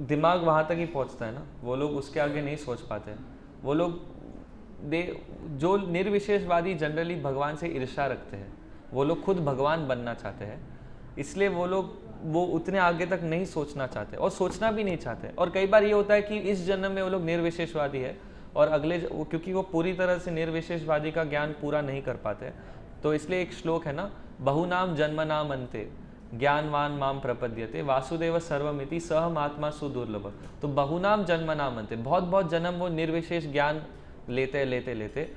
A: दिमाग वहाँ तक ही पहुँचता है ना, वो लोग उसके आगे नहीं सोच पाते। वो लोग जो निर्विशेषवादी जनरली भगवान से ईर्ष्या रखते हैं, वो लोग खुद भगवान बनना चाहते हैं, इसलिए वो उतने आगे तक नहीं सोचना चाहते और सोचना भी नहीं चाहते। और कई बार ये होता है कि इस जन्म में वो लोग निर्विशेषवादी है और क्योंकि वो पूरी तरह से निर्विशेषवादी का ज्ञान पूरा नहीं कर पाते, तो इसलिए एक श्लोक है ना, बहुनाम जन्मनाम अंते ज्ञानवान माम प्रपद्यते वासुदेव सर्वमिति सहम आत्मा सुदुर्लभ। तो बहुनाम जन्मनाम अंते, बहुत जन्म वो निर्विशेष ज्ञान लेते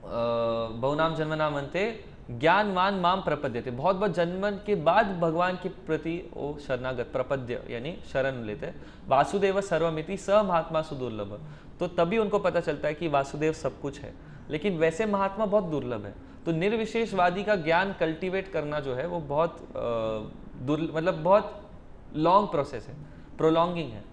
A: बहुनाम जन्मनाम अंते ज्ञानवान माम प्रपद्यते, बहुत जन्म के बाद भगवान के प्रति वो शरणागत, प्रपद्य यानी शरण लेते। वासुदेव सर्वमिति स महात्मा सुदुर्लभ, तो तभी उनको पता चलता है कि वासुदेव सब कुछ है, लेकिन वैसे महात्मा बहुत दुर्लभ है। तो निर्विशेषवादी का ज्ञान कल्टीवेट करना जो है वो बहुत मतलब बहुत लॉन्ग प्रोसेस है, प्रोलॉन्गिंग है,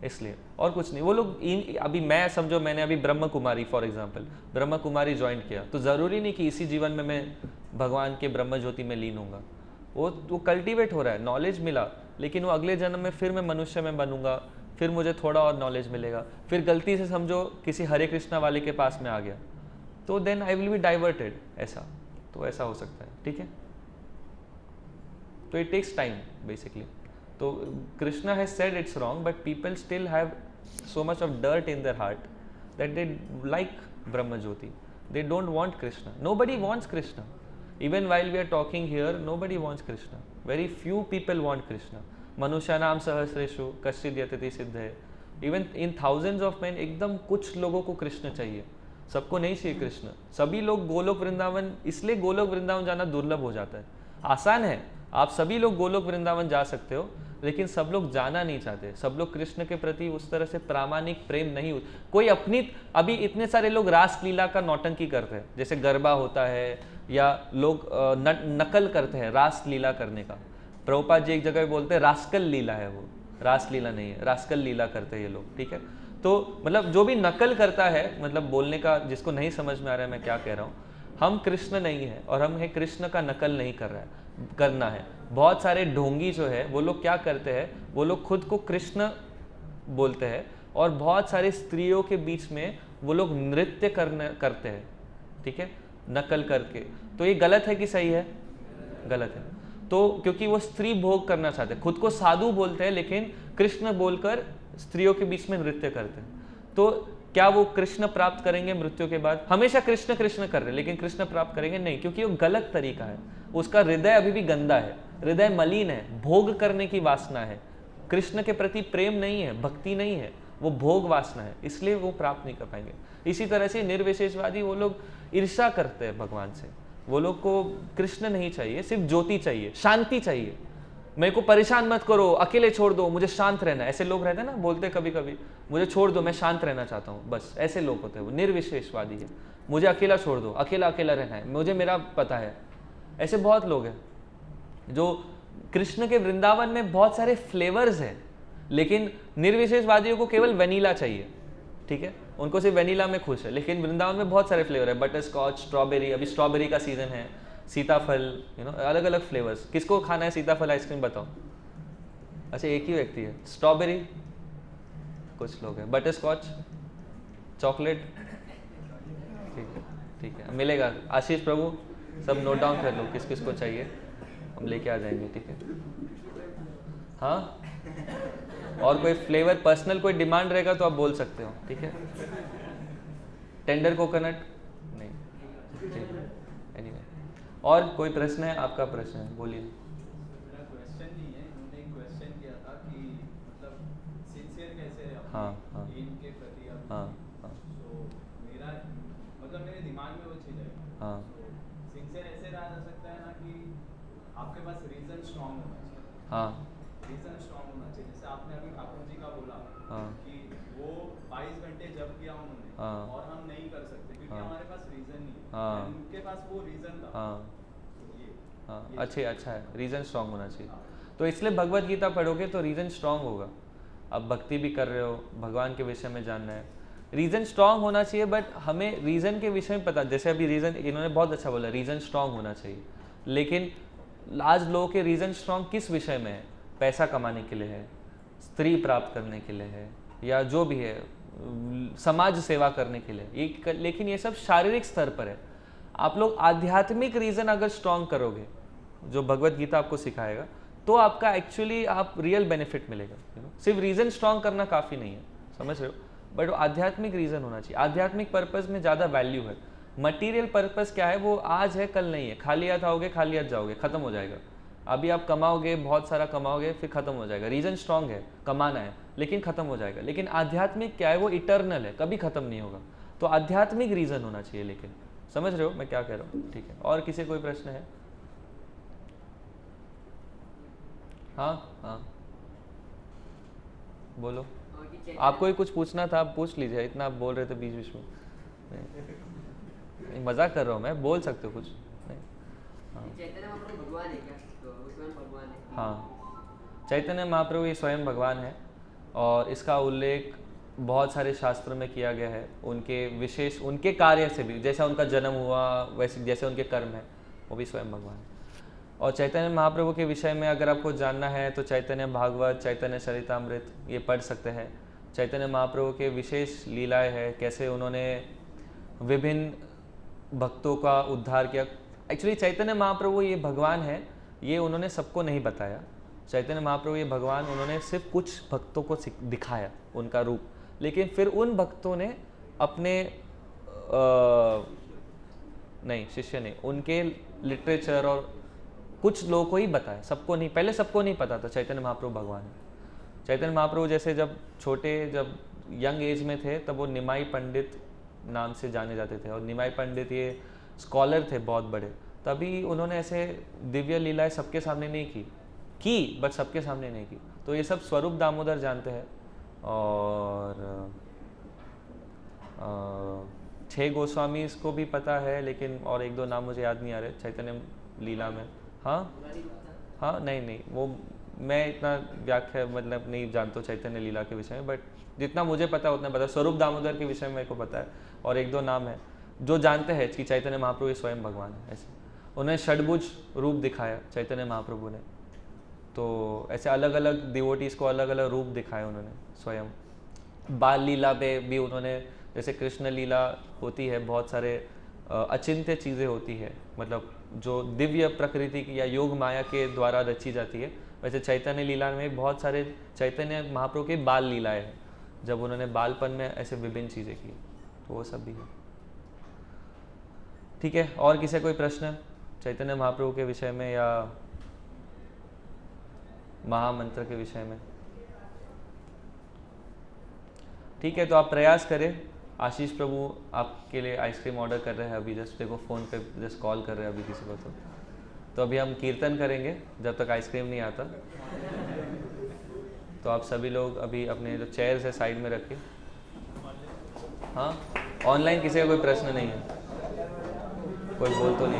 A: इसलिए और कुछ नहीं। वो लोग अभी मैं समझो मैंने अभी Brahma Kumari for example Brahma Kumari join किया, तो ज़रूरी नहीं कि इसी जीवन में मैं भगवान के ब्रह्म ज्योति में लीन होऊंगा। वो कल्टीवेट हो रहा है, नॉलेज मिला, लेकिन वो अगले जन्म में फिर मैं मनुष्य में बनूंगा, फिर मुझे थोड़ा और नॉलेज मिलेगा, फिर गलती से समझो किसी हरे कृष्णा वाले के पास में आ गया, तो then I will be diverted, ऐसा तो ऐसा हो सकता है, ठीक है। तो इट टेक्स टाइम बेसिकली। तो Krishna has said it's wrong, but people still have so much of dirt in their heart that they like Brahma Jyoti. They don't want Krishna. Nobody wants Krishna. Even while we are talking here, nobody wants Krishna. Very few people want Krishna. Manushanam sahasreshu kaschid yatati siddhe. Even in thousands of men, एकदम कुछ लोगों को कृष्ण चाहिए, सबको नहीं चाहिए कृष्ण। सभी लोग गोलोक वृंदावन, इसलिए गोलोक वृंदावन जाना दुर्लभ हो जाता है। आसान है, आप सभी लोग गोलोक वृंदावन जा सकते हो, लेकिन सब लोग जाना नहीं चाहते। सब लोग कृष्ण के प्रति उस तरह से प्रामाणिक प्रेम नहीं होता। कोई अपनी, अभी इतने सारे लोग रास लीला का नौटंकी करते हैं, जैसे गरबा होता है या लोग नकल करते हैं रास लीला करने का। प्रभुपाद जी एक जगह बोलते हैं रास्कल लीला है, वो रास लीला नहीं है, रास्कल लीला करते हैं ये लोग, ठीक है। तो मतलब जो भी नकल करता है, मतलब बोलने का जिसको नहीं समझ में आ रहा है मैं क्या कह रहा हूँ, हम कृष्ण नहीं है और हम कृष्ण का नकल नहीं करना है। बहुत सारे ढोंगी जो है वो लोग क्या करते हैं, वो लोग खुद को कृष्ण बोलते हैं और बहुत सारे स्त्रियों के बीच में वो लोग नृत्य करते हैं, ठीक है, नकल करके। तो ये गलत है कि सही है? गलत है। तो क्योंकि वो स्त्री भोग करना चाहते हैं, खुद को साधु बोलते हैं लेकिन कृष्ण बोलकर स्त्रियों के बीच में नृत्य करते हैं। तो क्या वो कृष्ण प्राप्त करेंगे मृत्यु के बाद? हमेशा कृष्ण कृष्ण कर रहे लेकिन कृष्ण प्राप्त करेंगे नहीं, क्योंकि वो गलत तरीका है। उसका हृदय अभी भी गंदा है, हृदय मलिन है, भोग करने की वासना है, कृष्ण के प्रति प्रेम नहीं है, भक्ति नहीं है, वो भोग वासना है, इसलिए वो प्राप्त नहीं कर पाएंगे। इसी तरह से निर्विशेषवादी वो लोग ईर्ष्या करते हैं भगवान से, वो लोग को कृष्ण नहीं चाहिए, सिर्फ ज्योति चाहिए, शांति चाहिए। मेरे को परेशान मत करो, अकेले छोड़ दो, मुझे शांत रहना है। ऐसे लोग रहते हैं ना, बोलते कभी कभी मुझे छोड़ दो, मैं शांत रहना चाहता हूँ, बस ऐसे लोग होते हैं। वो निर्विशेषवादी है, मुझे अकेला छोड़ दो, अकेला अकेला रहना है, मुझे मेरा पता है। ऐसे बहुत लोग हैं जो कृष्ण के वृंदावन में बहुत सारे फ्लेवर्स हैं, लेकिन निर्विशेषवादियों को केवल वेनिला चाहिए, ठीक है, उनको सिर्फ वेनिला में खुश है। लेकिन वृंदावन में बहुत सारे फ्लेवर है, बटर स्कॉच, स्ट्रॉबेरी, अभी स्ट्रॉबेरी का सीजन है, सीताफल, अलग अलग फ्लेवर्स। किसको खाना है सीताफल आइसक्रीम बताओ? अच्छा, एक ही व्यक्ति है। स्ट्रॉबेरी कुछ लोग हैं, बटर स्कॉच, चॉकलेट, ठीक है, मिलेगा। आशीष प्रभु सब नोट डाउन कर लो किस किस को चाहिए, हम लेके आ जाएंगे, ठीक है। हाँ, और कोई फ्लेवर पर्सनल कोई डिमांड रहेगा तो आप बोल सकते हो, ठीक है। टेंडर कोकोनट नहीं, ठीक है। एनीवे, और कोई प्रश्न है? आपका प्रश्न है, बोलिए।
E: मेरा क्वेश्चन नहीं है, उन्होंने एक क्वेश्चन किया था कि मतलब सिंसियर कैसे है
A: हाँ, हाँ,
E: इनके प्रति आप।
A: हाँ, हाँ,
E: तो मेरा मतलब मेरे दिमाग में वो चीज़ है।
A: हाँ,
E: सिंसियर ऐसे रहा जा सकता है ना कि आपके पास रीजन स्ट्रॉन्ग होना चाहिए।
A: हाँ,
E: रीजन स्ट्रांग होना चाहिए। जैसे आपने अभी ठाकुर जी का बोला
A: हाँ।
E: कि वो 22 घंटे जब किया उन्होंने
A: हाँ।
E: और हम नहीं कर सकते क्योंकि
A: हाँ।
E: हमारे पास रीजन नहीं है।
A: हाँ।
E: And उनके पास वो रीजन था।
A: हाँ
E: तो ये
A: हाँ,
E: ये
A: अच्छे अच्छा है, रीज़न स्ट्रांग होना चाहिए।
E: हाँ।
A: तो इसलिए भगवत गीता पढ़ोगे तो रीज़न स्ट्रांग होगा। अब भक्ति भी कर रहे हो, भगवान के विषय में जानना है, रीज़न स्ट्रांग होना चाहिए। बट हमें रीज़न के विषय में पता, जैसे अभी रीज़न इन्होंने बहुत अच्छा बोला, रीज़न स्ट्रांग होना चाहिए। लेकिन आज लोगों के रीज़न स्ट्रांग किस विषय में है? पैसा कमाने के लिए है, स्त्री प्राप्त करने के लिए है, या जो भी है, समाज सेवा करने के लिए। लेकिन ये सब शारीरिक स्तर पर है। आप लोग आध्यात्मिक रीज़न अगर स्ट्रांग करोगे, जो भगवत गीता आपको सिखाएगा, तो आपका एक्चुअली आप रियल बेनिफिट मिलेगा। सिर्फ रीज़न स्ट्रांग करना काफ़ी नहीं है, समझ रहे हो? बट आध्यात्मिक रीज़न होना चाहिए। आध्यात्मिक पर्पस में ज़्यादा वैल्यू है। मटीरियल पर्पस क्या है, वो आज है कल नहीं है। खाली हाथ आओगे खाली हाथ जाओगे, ख़त्म हो जाएगा। अभी आप कमाओगे, बहुत सारा कमाओगे, फिर ख़त्म हो जाएगा। रीज़न स्ट्रांग है, कमाना है, लेकिन ख़त्म हो जाएगा। लेकिन आध्यात्मिक क्या है, वो इटर्नल है, कभी ख़त्म नहीं होगा। तो आध्यात्मिक रीज़न होना चाहिए। लेकिन समझ रहे हो मैं क्या कह रहा हूँ? ठीक है, और किसी कोई प्रश्न है? हाँ हाँ बोलो।
B: और कि चैतन्य-
A: आपको ही कुछ पूछना था, आप पूछ लीजिए। इतना आप बोल रहे थे बीच बीच में। नहीं, मजाक कर रहा हूँ मैं, बोल सकते हो कुछ। नहीं, हाँ
B: चैतन्य महाप्रभु भगवान है क्या? तो वो स्वयं भगवान है।
A: हाँ, चैतन्य महाप्रभु ये स्वयं भगवान है और इसका उल्लेख बहुत सारे शास्त्रों में किया गया है। उनके विशेष, उनके कार्य से भी, जैसा उनका जन्म हुआ वैसे जैसे उनके कर्म है, वो भी स्वयं भगवान है। और चैतन्य महाप्रभु के विषय में अगर आपको जानना है तो चैतन्य भागवत, चैतन्य चरितामृत ये पढ़ सकते हैं। चैतन्य महाप्रभु के विशेष लीलाएं हैं, कैसे उन्होंने विभिन्न भक्तों का उद्धार किया। एक्चुअली चैतन्य महाप्रभु ये भगवान है, ये उन्होंने सबको नहीं बताया। चैतन्य महाप्रभु ये भगवान, उन्होंने सिर्फ कुछ भक्तों को दिखाया उनका रूप, लेकिन फिर उन भक्तों ने अपने नहीं, शिष्य नहीं, उनके लिटरेचर और कुछ लोगों को ही बताया, सबको नहीं। पहले सबको नहीं पता था चैतन्य महाप्रभु भगवान है। चैतन्य महाप्रभु जैसे जब जब यंग एज में थे, तब वो निमाई पंडित नाम से जाने जाते थे। और निमाई पंडित ये स्कॉलर थे बहुत बड़े। तभी उन्होंने ऐसे दिव्य लीलाएं सबके सामने नहीं की बट सबके सामने नहीं की। तो ये सब स्वरूप दामोदर जानते हैं। और 6 गोस्वामी को भी पता है, लेकिन और 1-2 नाम मुझे याद नहीं आ रहे चैतन्य लीला में। हाँ नहीं, वो मैं इतना व्याख्या मतलब नहीं जानता हूँ चैतन्य लीला के विषय में, बट जितना मुझे पता है उतना पता है। स्वरूप दामोदर के विषय में मेरे को पता है, और 1-2 नाम है जो जानते हैं कि चैतन्य महाप्रभु ये स्वयं भगवान है। ऐसे उन्हें षड्भुज रूप दिखाया चैतन्य महाप्रभु ने। तो ऐसे अलग अलग डिवोटीज़ को अलग अलग रूप दिखाए उन्होंने स्वयं। बाल लीला पे भी उन्होंने, जैसे कृष्ण लीला होती है, बहुत सारे अचिंत्य चीज़ें होती है, मतलब जो दिव्य प्रकृति की या योग माया के द्वारा रची जाती है। वैसे चैतन्य लीला में बहुत सारे चैतन्य महाप्रभु की बाल लीलाएं हैं, जब उन्होंने बालपन में ऐसे विभिन्न चीज़ें की, तो वो सब भी है। ठीक है, और किसी कोई प्रश्न चैतन्य महाप्रभु के विषय में या महामंत्र के विषय में? ठीक है, तो आप प्रयास करें। आशीष प्रभु आपके लिए आइसक्रीम ऑर्डर कर रहे हैं अभी, जस्ट देखो फ़ोन पे जस्ट कॉल कर रहे हैं अभी किसी को। तो अभी हम कीर्तन करेंगे जब तक आइसक्रीम नहीं आता। तो आप सभी लोग अभी अपने जो चेयर्स है साइड में रखिए। हाँ, ऑनलाइन किसी का कोई प्रश्न नहीं है, कोई बोल तो नहीं है।